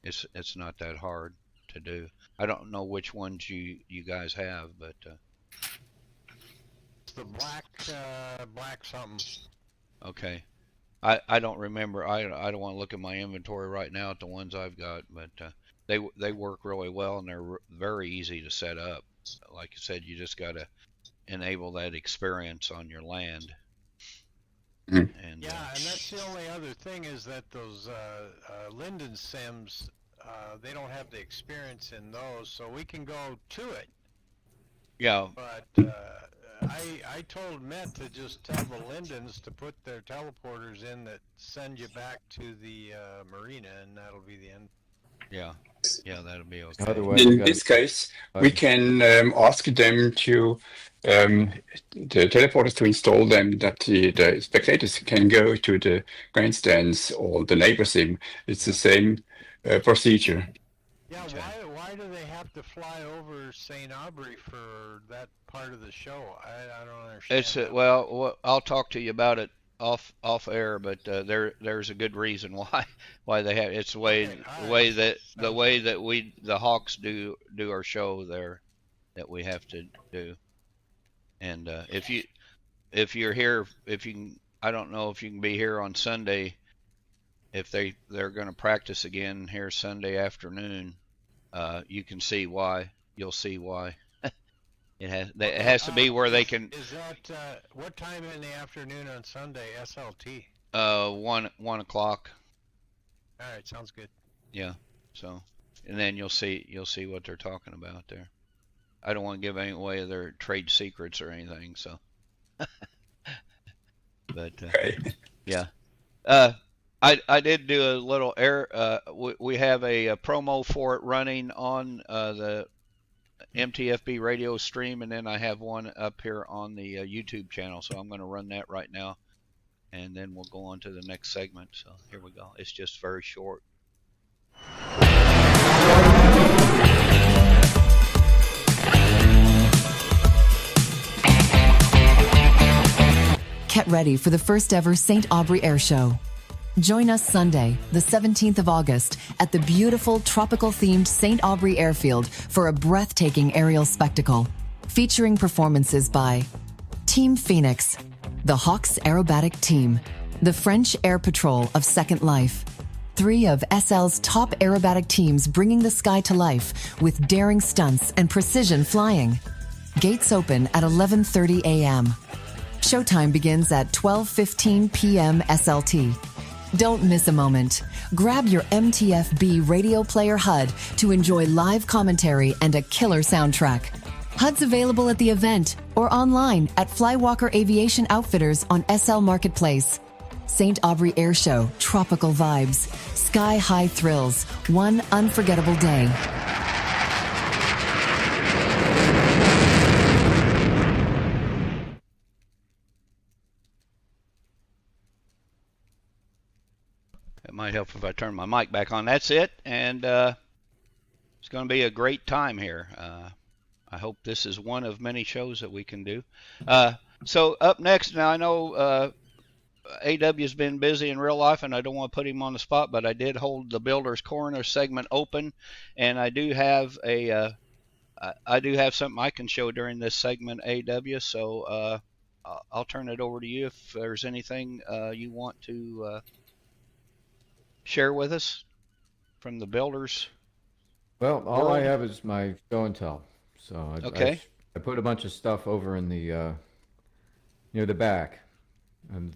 it's not that hard to do. I don't know which ones you guys have, but It's the black something. Okay. I don't remember. I don't want to look at my inventory right now at the ones I've got, but they work really well, and they're very easy to set up. Like you said, you just got to enable that experience on your land. Mm. And Yeah, and that's the only other thing is that those Linden sims, they don't have the experience in those, so we can go to it. yeah, But I told Met to just tell the Lindens to put their teleporters in that send you back to the marina, and that'll be the end. yeah, that'll be okay. Otherwise, In this case, we can ask them to the teleporters to install them, that the spectators can go to the grandstands or the neighbor sim. It's the same procedure. Yeah, why do they have to fly over St. Aubrey for that part of the show? I don't understand. It's well, I'll talk to you about it off air, but there's a good reason why they have. It's the way that we the Hawks do our show there that we have to do. And if you're here, I don't know if you can be here on Sunday. If they're going to practice again here Sunday afternoon, you can see why. You'll see why. It has to be where they can. Is that what time in the afternoon on Sunday? SLT. 1 o'clock. All right, sounds good. Yeah. So and then you'll see what they're talking about there. I don't want to give any away their trade secrets or anything, so. But yeah, I did do a little we have a promo for it running on the MTFB radio stream, and then I have one up here on the YouTube channel, so I'm going to run that right now, and then we'll go on to the next segment. So here we go. It's just very short. Get ready for the first ever St. Aubrey Air Show. Join us Sunday, the 17th of August, at the beautiful tropical-themed St. Aubrey Airfield for a breathtaking aerial spectacle, featuring performances by Team Phoenix, the Hawks Aerobatic Team, the French Air Patrol of Second Life, 3 of SL's top aerobatic teams bringing the sky to life with daring stunts and precision flying. Gates open at 11:30 a.m. Showtime begins at 12:15 p.m. SLT. Don't miss a moment. Grab your MTFB radio player HUD to enjoy live commentary and a killer soundtrack. HUD's available at the event or online at Flywalker Aviation Outfitters on SL Marketplace. St. Aubrey Air Show, tropical vibes, sky-high thrills, one unforgettable day. It might help if I turn my mic back on. That's it, and it's going to be a great time here. I hope this is one of many shows that we can do. So up next, now I know AW's been busy in real life, and I don't want to put him on the spot, but I did hold the Builder's Corner segment open, and I do have something I can show during this segment, AW. So I'll turn it over to you if there's anything you want to share with us from the Builders. Well, all I have is my show and tell. So I put a bunch of stuff over in the near the back, and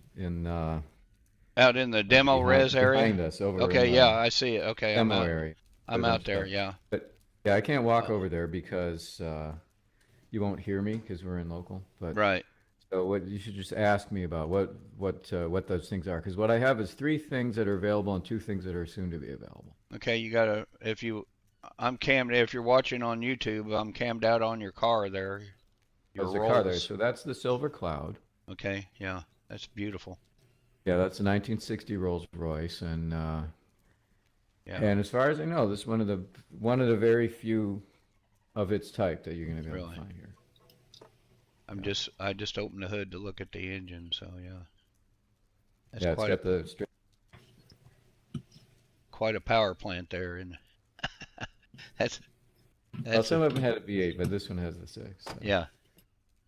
out in the demo res area behind us. Over okay, yeah, I see it. Okay, demo area. I'm out there. Yeah. But yeah, I can't walk over there because you won't hear me because we're in local. But right. So what you should just ask me about what those things are, because what I have is 3 things that are available and 2 things that are soon to be available. Okay, you gotta I'm cammed. If you're watching on YouTube, I'm cammed out on your car there. There's the car there. So that's the Silver Cloud. Okay, yeah, that's beautiful. Yeah, that's a 1960 Rolls-Royce, and yeah. And as far as I know, this is one of the very few of its type that you're going to be able to find here. I just opened the hood to look at the engine, so yeah. That's yeah, it's got quite a power plant there, and that's well, some of them had a V8, but this one has the 6. So. Yeah,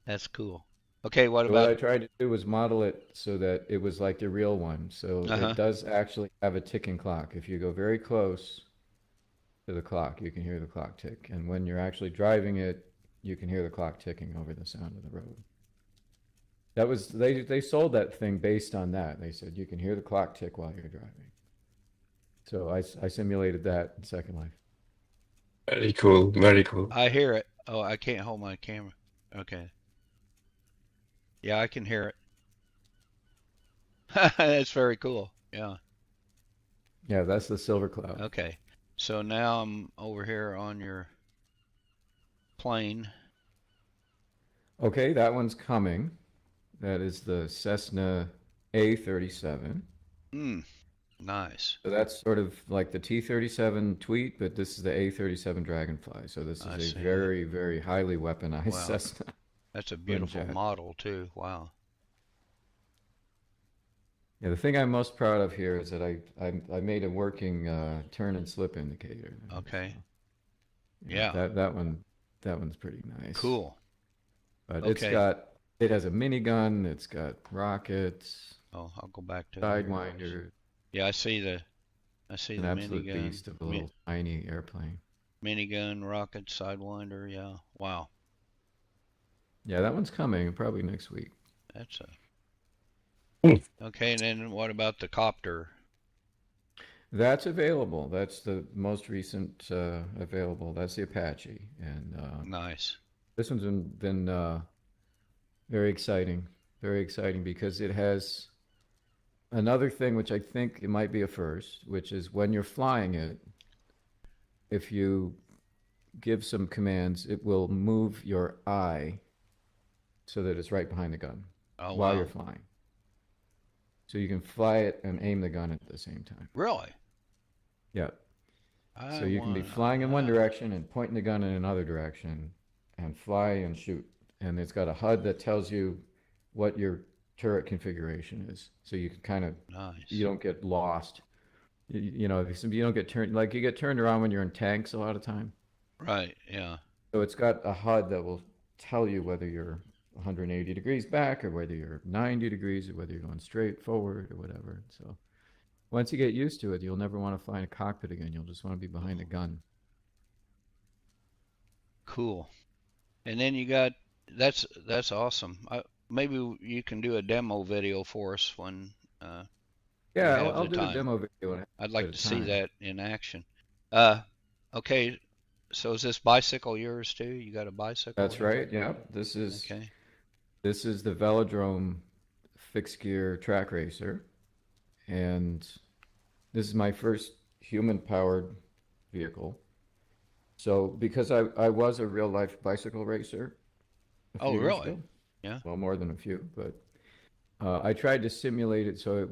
that's cool. Okay, what I tried to do was model it so that it was like the real one. So it does actually have a ticking clock. If you go very close to the clock, you can hear the clock tick. And when you're actually driving it, you can hear the clock ticking over the sound of the road. That was they sold that thing based on that. They said you can hear the clock tick while you're driving. So I simulated that in Second Life. Very cool, very cool. I hear it. Oh, I can't hold my camera. Okay. Yeah, I can hear it. That's very cool. Yeah. Yeah, that's the Silver Cloud. Okay. So now I'm over here on your plane. Okay, that one's coming. That is the Cessna A-37. Nice. So that's sort of like the T-37 Tweet, but this is the A-37 Dragonfly. So this is a very, very highly weaponized Cessna. That's a beautiful model too. Wow. Yeah, the thing I'm most proud of here is that I made a working turn and slip indicator. Okay. So, yeah. That one's pretty nice. Cool. But it has a minigun. It's got rockets. Oh, I'll go back to Sidewinder. Yeah, I see the an absolute minigun. Beast of a little tiny airplane. Minigun, rocket, Sidewinder. Yeah. Wow. Yeah, that one's coming probably next week. That's okay. And then what about the copter? That's available. That's the most recent available. That's the Apache, and nice. This one's been very exciting because it has another thing which I think it might be a first, which is when you're flying it, if you give some commands, it will move your eye so that it's right behind the gun while you're flying. So you can fly it and aim the gun at the same time. Really? Yeah. So you can be flying in one direction and pointing the gun in another direction and fly and shoot. And it's got a HUD that tells you what your turret configuration is. So you can kind of, you don't get lost. You know, you don't get turned, like you get turned around when you're in tanks a lot of time. Right, yeah. So it's got a HUD that will tell you whether you're 180 degrees back or whether you're 90 degrees or whether you're going straight forward or whatever. So once you get used to it, you'll never want to fly in a cockpit again. You'll just want to be behind a gun. Cool. And then you got, that's awesome. Maybe you can do a demo video for us when yeah, I'll do a demo video. I'd like to see that in action. Okay, so is this bicycle yours too? You got a bicycle? That's right. Yeah, this is the Velodrome fixed gear track racer, and this is my first human powered vehicle. So because I was a real life bicycle racer. Oh, really? Ago. Yeah. Well, more than a few, but I tried to simulate it so it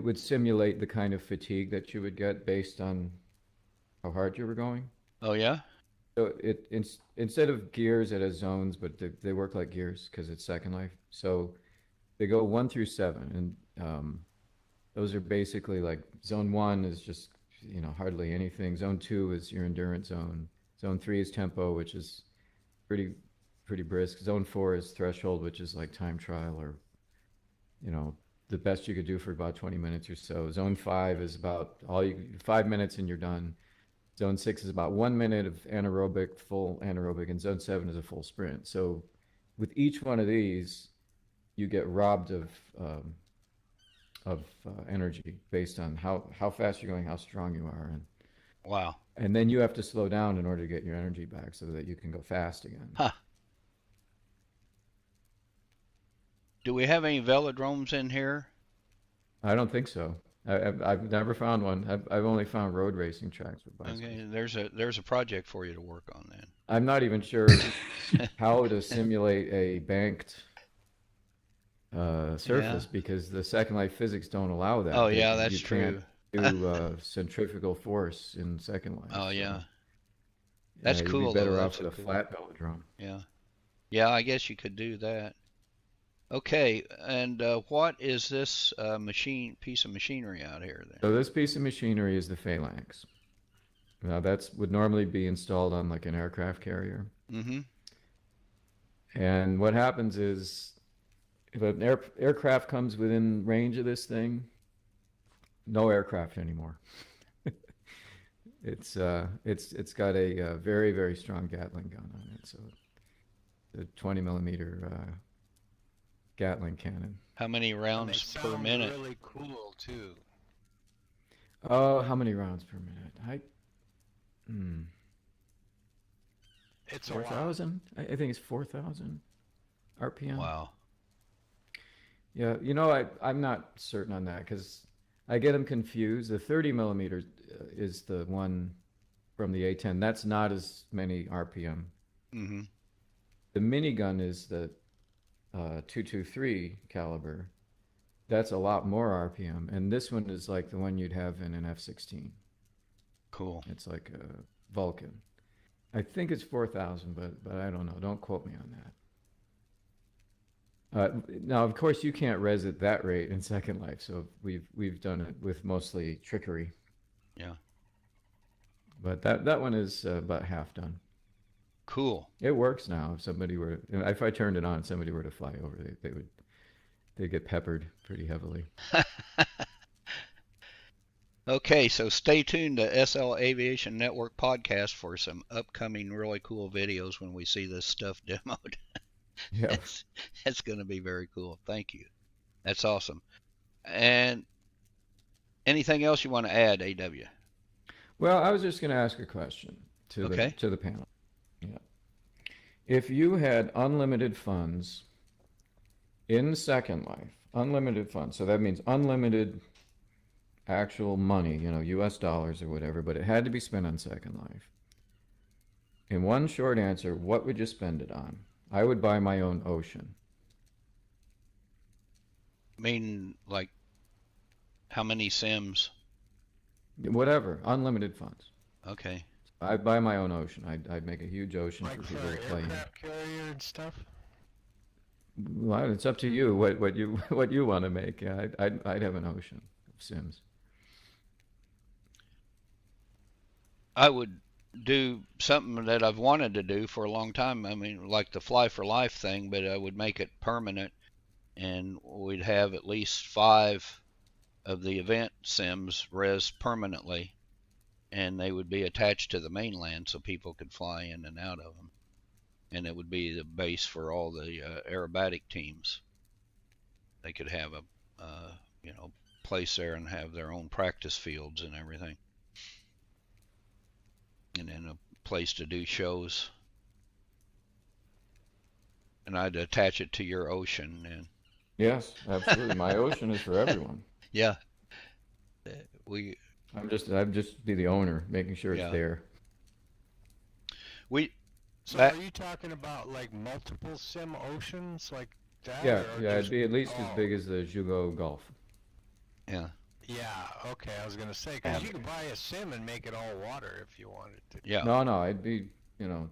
would simulate the kind of fatigue that you would get based on how hard you were going. Oh, yeah? So instead of gears, it has zones, but they work like gears because it's Second Life. So they go 1 through 7, and those are basically like zone 1 is just, you know, hardly anything. Zone 2 is your endurance zone. Zone 3 is tempo, which is pretty brisk. Zone 4 is threshold, which is like time trial, or, you know, the best you could do for about 20 minutes or so. Zone 5 is about 5 minutes and you're done. Zone 6 is about 1 minute of anaerobic, full anaerobic, and zone 7 is a full sprint. So with each one of these, you get robbed of energy based on how fast you're going, how strong you are, and wow. And then you have to slow down in order to get your energy back so that you can go fast again. Huh. Do we have any velodromes in here? I don't think so. I've never found one. I've only found road racing tracks with bicycles. Okay, there's a project for you to work on then. I'm not even sure how to simulate a banked surface because the Second Life physics don't allow that. Oh yeah, that's true. You can't do centrifugal force in Second Life. Oh yeah, that's cool. You'd be better off with a flat velodrome. Yeah, I guess you could do that. Okay, and what is this piece of machinery out here then? So this piece of machinery is the phalanx. Now would normally be installed on like an aircraft carrier. Mm-hmm. And what happens is, if an aircraft comes within range of this thing, no aircraft anymore. It's got a very, very strong Gatling gun on it. So the 20 millimeter Gatling cannon. How many rounds per minute? Really cool too. Oh, how many rounds per minute? It's 4,000. I think it's 4,000 RPM. Wow. Yeah, you know, I'm not certain on that because I get them confused. The 30 millimeter is the one from the A-10. That's not as many RPM. Mm-hmm. The minigun is the 223 caliber. That's a lot more RPM, and this one is like the one you'd have in an F-16. Cool. It's like a Vulcan. I think it's 4,000, but I don't know. Don't quote me on that. Now, of course, you can't res at that rate in Second Life, so we've done it with mostly trickery. Yeah. But that one is about half done. Cool. It works now. If I turned it on, somebody were to fly over, they'd get peppered pretty heavily. Okay, so stay tuned to SL Aviation Network Podcast for some upcoming really cool videos when we see this stuff demoed. Yeah. That's going to be very cool. Thank you. That's awesome. And anything else you want to add, AW? Well, I was just going to ask a question to the panel. Yeah. If you had unlimited funds in Second Life, unlimited funds, so that means unlimited actual money, US dollars or whatever, but it had to be spent on Second Life. In one short answer, what would you spend it on? I would buy my own ocean. I mean, like, how many sims? Whatever, unlimited funds. Okay. I'd buy my own ocean. I'd make a huge ocean Like for for people to play in. aircraft carrier and stuff? Well, it's up to you what you want to make. Yeah, I'd have an ocean of sims. I would do something that I've wanted to do for a long time. I mean, like the Fly for Life thing, but I would make it permanent, and we'd have at least 5 of the event sims res permanently, and they would be attached to the mainland so people could fly in and out of them. And it would be the base for all the aerobatic teams. They could have a place there and have their own practice fields and everything, and then a place to do shows. And I'd attach it to your ocean. And yes, absolutely. My ocean is for everyone. Yeah, I'm just be the owner, making sure it's there. So are you talking about like multiple sim oceans like that? Yeah, it'd be at least as big as the Jugo Gulf. Yeah. Yeah, okay, I was going to say, because you could buy a sim and make it all water if you wanted to. Yeah. No, it'd be,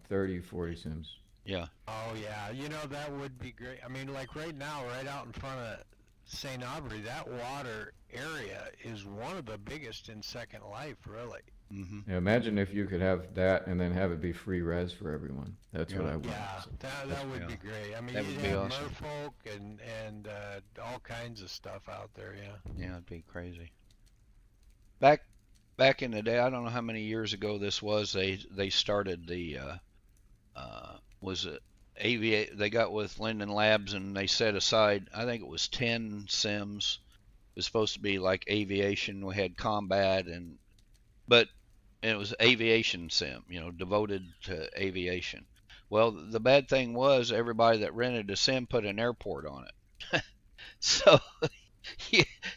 30, 40 sims. Yeah. Oh, yeah, that would be great. I mean, like right now, right out in front of St. Aubrey, that water area is one of the biggest in Second Life, really. Mm-hmm. Yeah, imagine if you could have that and then have it be free res for everyone. That's what I want. Yeah, that would be great. I mean, that you'd would be have awesome. merfolk and all kinds of stuff out there, yeah. Yeah, it'd be crazy. Back in the day, I don't know how many years ago this was. They started the they got with Linden Labs and they set aside, I think it was 10 sims. It was supposed to be like aviation. We had combat and it was aviation sim, devoted to aviation. Well, the bad thing was everybody that rented a sim put an airport on it. So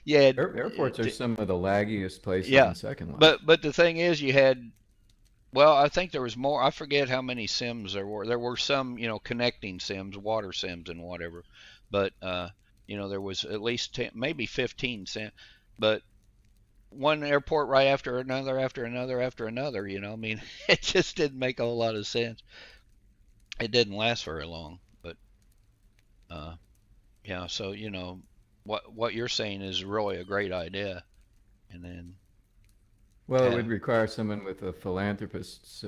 yeah, airports are some of the laggiest places in Second Life. But the thing is, you had, well, I think there was more. I forget how many sims there were. There were some, connecting sims, water sims, and whatever. But there was at least 10, maybe 15 sims. But one airport right after another, after another, after another. I mean, it just didn't make a whole lot of sense. It didn't last very long. But yeah, so what you're saying is really a great idea. And then, well, it would require someone with a philanthropist's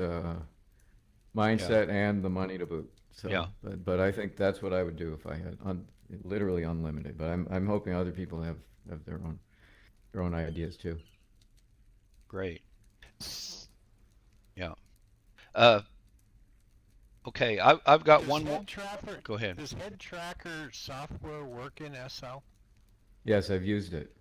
mindset and the money to boot. So, yeah. But I think that's what I would do if I had literally unlimited. But I'm hoping other people have their own ideas too. Great. Yeah. Okay, I've got one more. Go ahead. Does Head Tracker software work in SL? Yes, I've used it.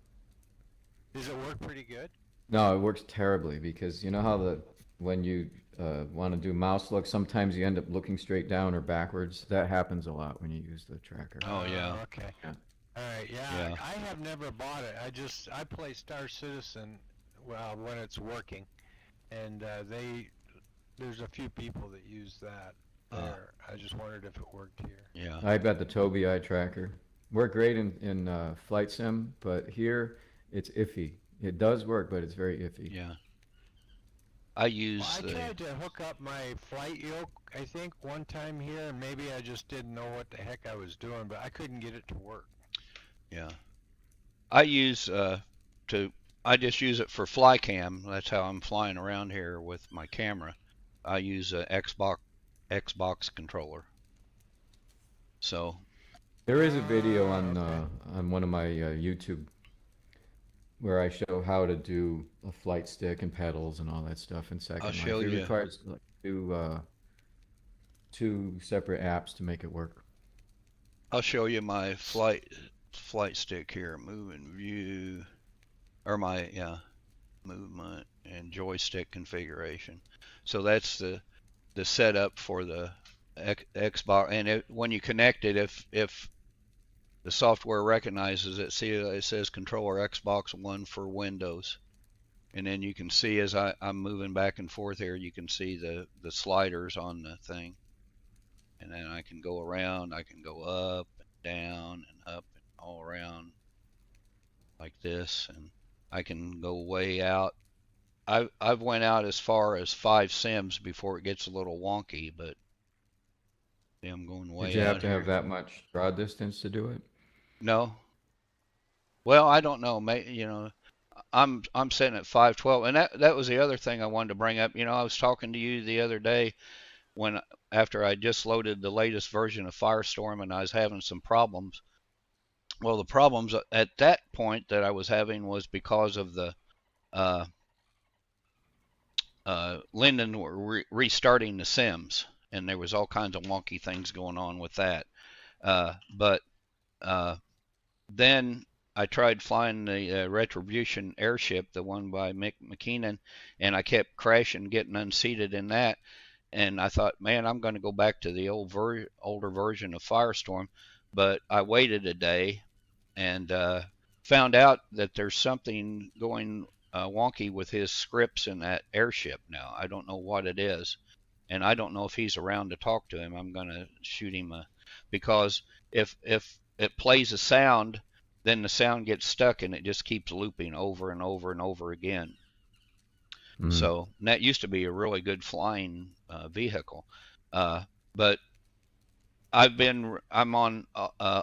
Does it work pretty good? No, it works terribly because you know how when you want to do mouse look, sometimes you end up looking straight down or backwards. That happens a lot when you use the tracker. Oh yeah. Okay. Yeah. All right. Yeah. I have never bought it. I play Star Citizen when it's working, and there's a few people that use that there. I just wondered if it worked here. Yeah. I've got the Tobii eye tracker. Worked great in flight sim, but here it's iffy. It does work, but it's very iffy. Yeah. I tried to hook up my flight yoke, I think, one time here, and maybe I just didn't know what the heck I was doing, but I couldn't get it to work. Yeah. I just use it for fly cam. That's how I'm flying around here with my camera. I use a Xbox controller. So there is a video on one of my YouTube where I show how to do a flight stick and pedals and all that stuff in Second Life. I'll show you. It requires two separate apps to make it work. I'll show you my flight stick here. Move and view. or my movement and joystick configuration. So that's the setup for the Xbox. And when you connect it, if the software recognizes it, see it says controller Xbox One for Windows. And then you can see as I'm moving back and forth here, you can see the sliders on the thing. And then I can go around, I can go up and down and up and all around like this. And I can go way out. I've went out as far as 5 sims before it gets a little wonky, but I'm going way out. Did you have to here. have that much draw distance to do it? No. Well, I don't know. You know, I'm sitting at 512, and that was the other thing I wanted to bring up. You know, I was talking to you the other day after I just loaded the latest version of Firestorm, and I was having some problems. Well, the problems at that point that I was having was because of the Linden were restarting the sims, and there was all kinds of wonky things going on with that. But then I tried flying the Retribution Airship, the one by Mick McKinnon, and I kept crashing, getting unseated in that. And I thought, man, I'm going to go back to the older version of Firestorm. But I waited a day and found out that there's something going wonky with his scripts in that Airship now. I don't know what it is, and I don't know if he's around to talk to him. I'm going to shoot him because if it plays a sound, then the sound gets stuck and it just keeps looping over and over and over again. So that used to be a really good flying vehicle, but I'm on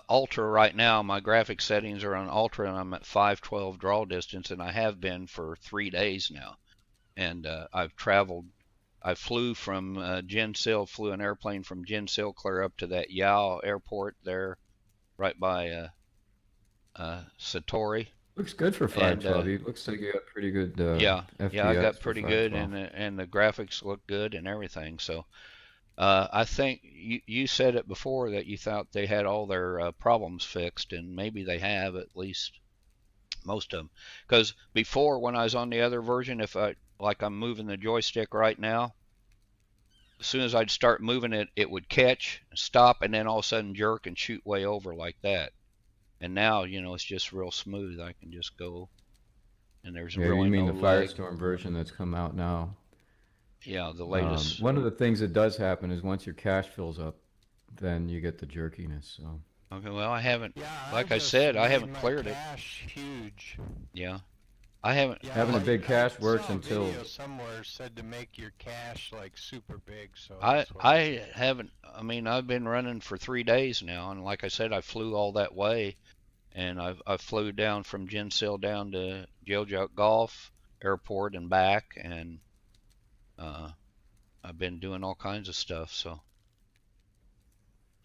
Ultra right now. My graphic settings are on Ultra, and I'm at 512 draw distance, and I have been for 3 days now. And I've traveled. I flew from flew an airplane from Jinsil clear up to that Yao airport there, right by Satori. Looks good for 512. It looks like you got pretty good. FPS I got pretty good, 512. and the graphics look good and everything. So. I think you said it before that you thought they had all their problems fixed, and maybe they have, at least most of them. Because before, when I was on the other version, if I'm moving the joystick right now, as soon as I'd start moving it, it would catch, stop, and then all of a sudden jerk and shoot way over like that. And now, you know, it's just real smooth. I can just go, and there's really you mean no the lag. Firestorm version that's come out now? Yeah, the latest. One of the things that does happen is once your cache fills up, then you get the jerkiness. So. Okay, well, I haven't. Yeah, like I said, I haven't cleared it. Cache huge. Yeah, I haven't. Yeah, having a big cache works until. Video somewhere said to make your cache like super big. So I haven't. I mean, I've been running for 3 days now, and like I said, I flew all that way, and I flew down from Jinsil down to Jeollabuk Golf Airport and back, and I've been doing all kinds of stuff. So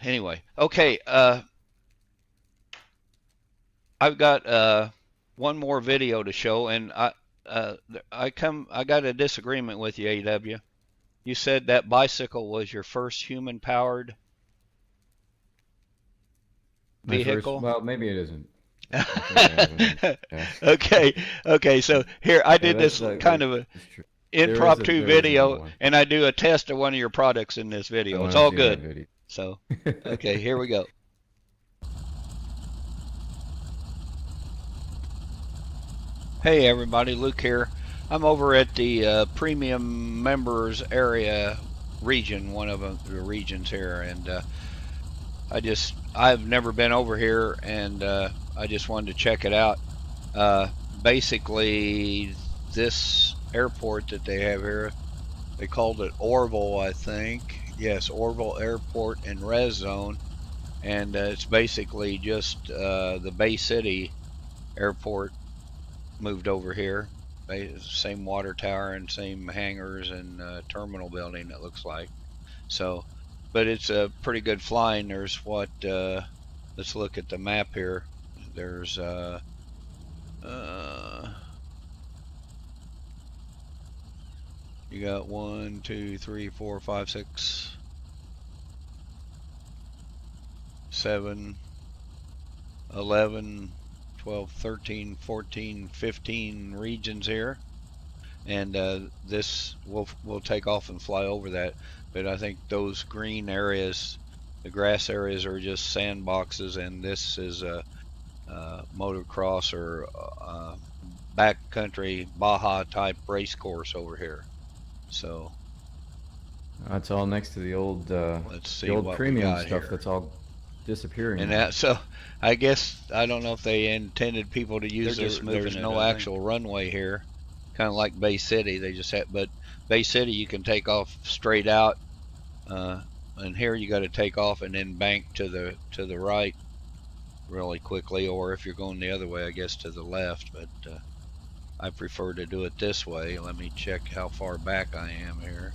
anyway, okay, I've got one more video to show, and I got a disagreement with you, AW. You said that bicycle was your first human-powered vehicle. Well, maybe it isn't. Okay. So here I did this kind of a impromptu video, and I do a test of one of your products in this video. It's all good. So, okay, here we go. Hey everybody, Luke here. I'm over at the Premium Members area region, one of the regions here, and I've never been over here, and I just wanted to check it out. Basically, this airport that they have here, they called it Orville, I think. Yes, Orville Airport and Res Zone, and it's basically just the Bay City Airport moved over here. Same water tower and same hangars and terminal building, it looks like. So, but it's a pretty good flying. There's what? Let's look at the map here. There's you got 1, 2, 3, 4, 5, 6, 7, 11, 12, 13, 14, 15 regions here. And this we'll take off and fly over that. But I think those green areas, the grass areas, are just sandboxes, and this is a motocross or backcountry Baja type race course over here. So it's all next to the old let's see the old what premium stuff here. that's all disappearing. And that, so I guess I don't know if they intended people to use this. There's no actual runway here, kind of like Bay City. They just have, but Bay City you can take off straight out, and here you got to take off and then bank to the right really quickly, or if you're going the other way, I guess to the left. But I prefer to do it this way. Let me check how far back I am here.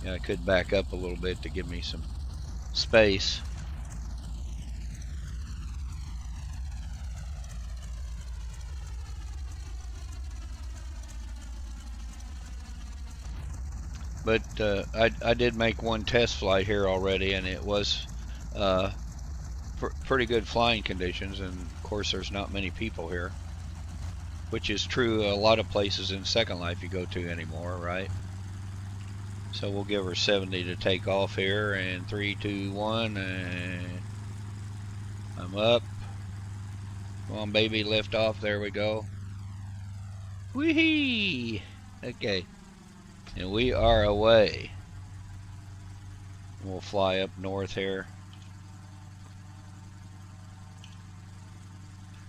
Yeah, I could back up a little bit to give me some space. But I did make one test flight here already, and it was pretty good flying conditions. And of course, there's not many people here, which is true a lot of places in Second Life you go to anymore, right? So we'll give her 70 to take off here, and 3, 2, 1, and I'm up. Come on, baby, lift off. There we go. Whee! Okay. And we are away. We'll fly up north here.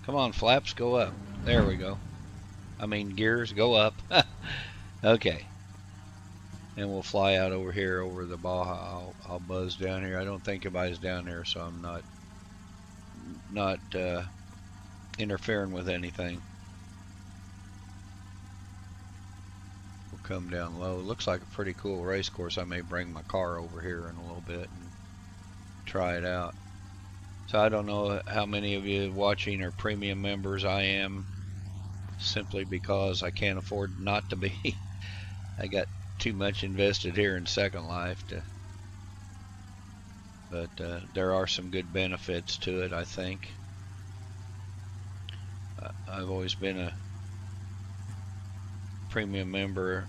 Come on, flaps, go up. There we go. I mean, gears, go up. Okay. And we'll fly out over here over the Baja. I'll buzz down here. I don't think anybody's down there, so I'm not interfering with anything. Come down low. It looks like a pretty cool race course. I may bring my car over here in a little bit and try it out. So I don't know how many of you watching are premium members. I am, simply because I can't afford not to be. I got too much invested here in Second Life but there are some good benefits to it, I think. I've always been a premium member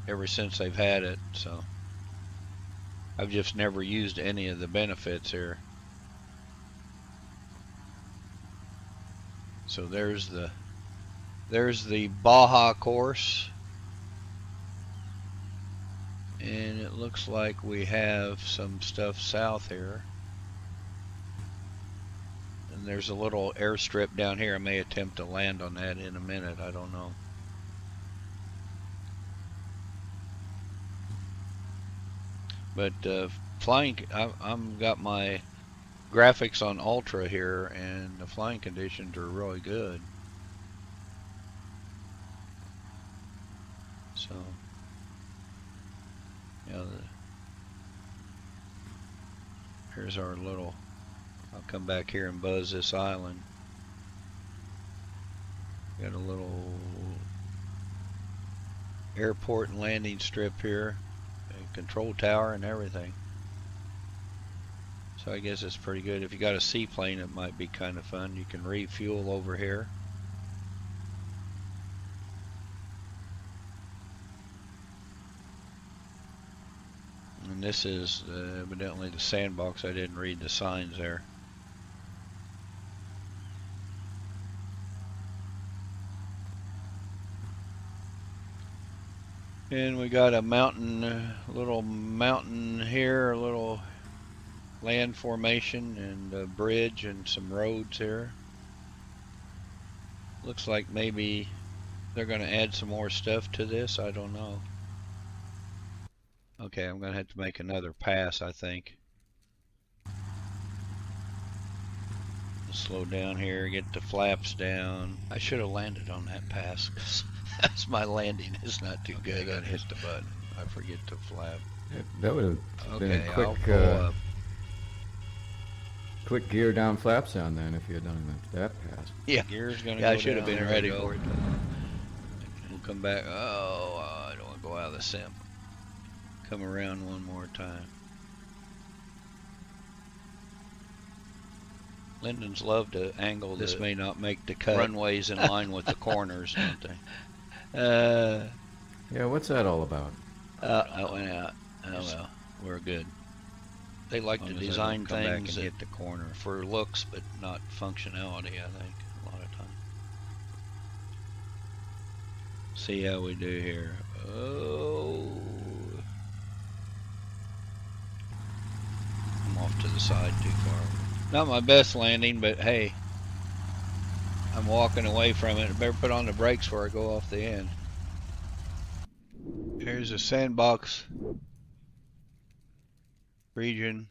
ever since they've had it, so I've just never used any of the benefits here. So there's the Baja course, and it looks like we have some stuff south here, and there's a little airstrip down here. I may attempt to land on that in a minute, I don't know. But flying, I've got my graphics on ultra here, and the flying conditions are really good. So, yeah, here's our little. I'll come back here and buzz this island. Got a little airport and landing strip here. Control tower and everything. So I guess it's pretty good. If you got a seaplane, it might be kind of fun. You can refuel over here. And this is evidently the sandbox. I didn't read the signs there. And we got a mountain, little mountain here, a little land formation, and a bridge and some roads here. Looks like maybe they're going to add some more stuff to this. I don't know. Okay, I'm going to have to make another pass, I think. Slow down here, get the flaps down. I should have landed on that pass, because that's my landing is not too good. I hit the button. I forget to flap. That would have been a quick, I'll pull up. Quick gear down, flaps down then if you had done that pass. Yeah, gear's gonna. Yeah, I should have been ready for it. We'll come back. Oh, I don't want to go out of the sim. Come around one more time. Lindens love to angle. This may not make the cut. Runways in line with the corners, don't they? Yeah, what's that all about? That went out. Oh well, we're good. They like to design things that hit the corner for looks, but not functionality. I think a lot of times. See how we do here. Oh, I'm off to the side too far. Not my best landing, but hey, I'm walking away from it. I better put on the brakes before I go off the end. Here's a sandbox region.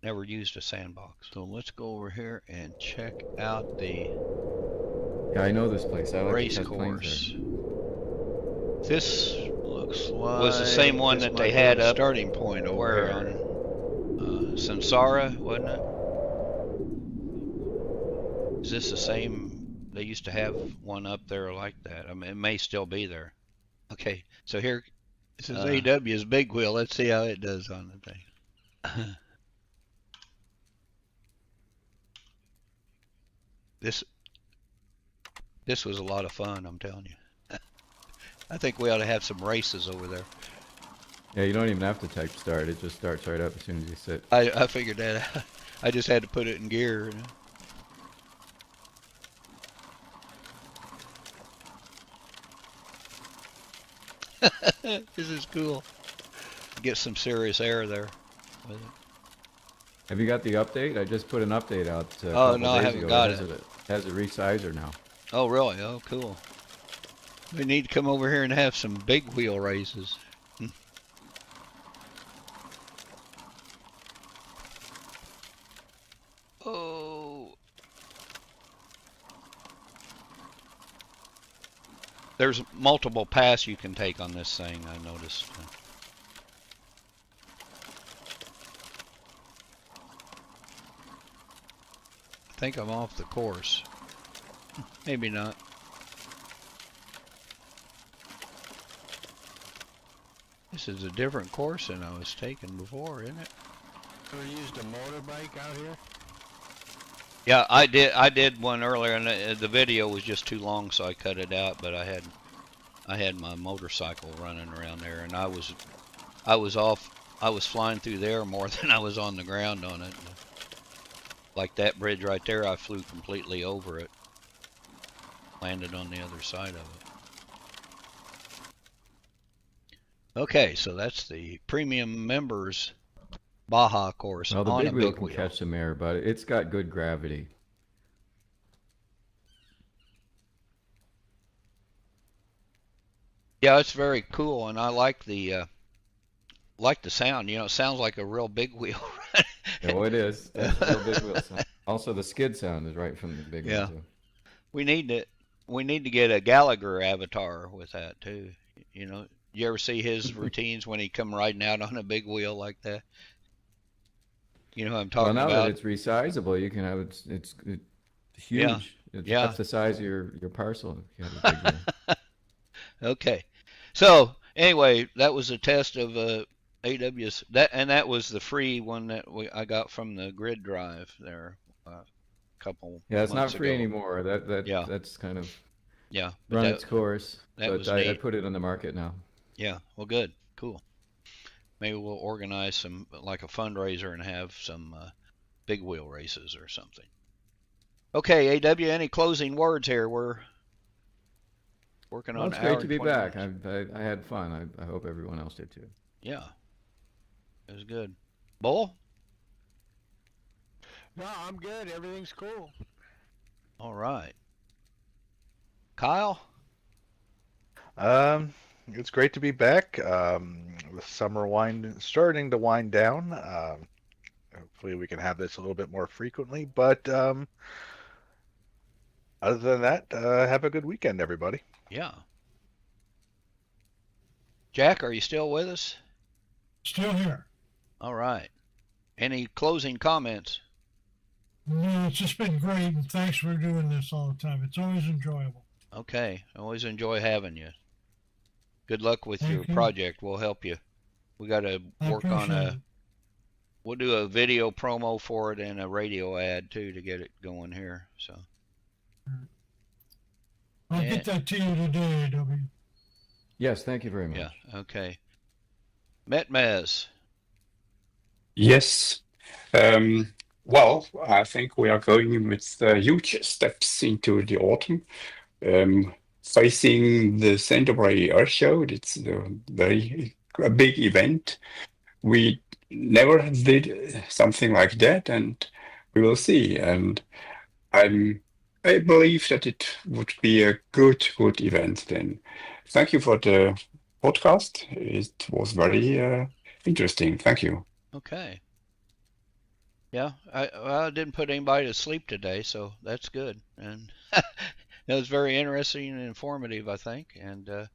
Never used a sandbox. So let's go over here and check out the Yeah, I know this place. I like race to test planes course. there. This looks like was the same one that they had up starting point over on Samsara, wasn't it? Is this the same? They used to have one up there like that. I mean, it may still be there. Okay, so here, this is AW's big wheel. Let's see how it does on the thing. This was a lot of fun, I'm telling you. I think we ought to have some races over there. Yeah, you don't even have to type start. It just starts right up as soon as you sit. I figured that out. I just had to put it in gear. You know? This is cool. Get some serious air there with it. Have you got the update? I just put an update out a Oh, couple no, I days haven't ago. got It it. has a resizer now. Oh, really? Oh, cool. We need to come over here and have some big wheel races. Oh. There's multiple paths you can take on this thing, I noticed. I think I'm off the course. Maybe not. This is a different course than I was taking before, isn't it? So we used a motorbike out here? Yeah, I did one earlier, and the video was just too long, so I cut it out. But I had my motorcycle running around there, and I was flying through the air more than I was on the ground on it. Like that bridge right there, I flew completely over it. Landed on the other side of it. Okay, so that's the premium members Baja course Well, the on big a wheel big can wheel. catch some air, but it's got good gravity. Yeah, it's very cool, and I like the sound. You know, it sounds like a real big wheel. Oh, it is. That's the real big wheel sound. Also, the skid sound is right from the big Yeah. wheel too. We need to get a Gallagher avatar with that too. You know, you ever see his routines when he come riding out on a big wheel like that? You know what I'm talking Well, now about? that it's resizable, you can have it's huge. Yeah. It's Yeah. half the size of your parcel. If you have a big wheel. Okay. So anyway, that was a test of AW's that was the free one that I got from the grid drive there a couple Yeah, it's not months free ago. anymore. That's kind of run its course. that But was I neat. put it on the market now. Yeah, well, good, cool. Maybe we'll organize some like a fundraiser and have some big wheel races or something. Okay, AW, any closing words here? We're working Well, on. it's an hour great to and be 20 back. minutes. I had fun. I hope everyone else did too. Yeah, it was good. Bull? No, I'm good. Everything's cool. All right. Kyle? It's great to be back. With summer starting to wind down. Hopefully we can have this a little bit more frequently. But other than that, have a good weekend, everybody. Yeah. Jack, are you still with us? Still here. All right. Any closing comments? No, it's just been great, and thanks for doing this all the time. It's always enjoyable. Okay. Always enjoy having you. Good luck with Thank your you. project. We'll help you. We got to I work on appreciate it. we'll do a video promo for it and a radio ad too to get it going here. So I'll get that to you today, W. Yes, thank you very much. Yeah, okay. Metmes. Yes. Well, I think we are going with huge steps into the autumn. Facing the St. Aubrey Air Show, it's a big event. We never did something like that, and we will see. And I believe that it would be a good event then. Thank you for the podcast. It was very interesting. Thank you. Okay. Yeah, I didn't put anybody to sleep today, so that's good. And it was very interesting and informative, I think. And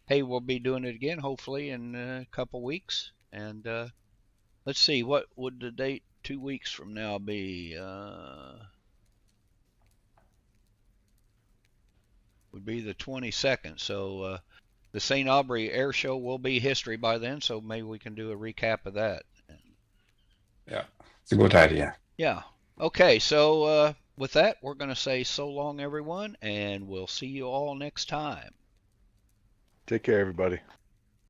hey, we'll be doing it again, hopefully, in a couple weeks. And let's see, what would the date 2 weeks from now be? Would be the 22nd. So the St. Aubrey Air Show will be history by then, so maybe we can do a recap of that. Yeah, it's a good idea. Yeah. Okay, so with that, we're going to say so long, everyone, and we'll see you all next time. Take care, everybody.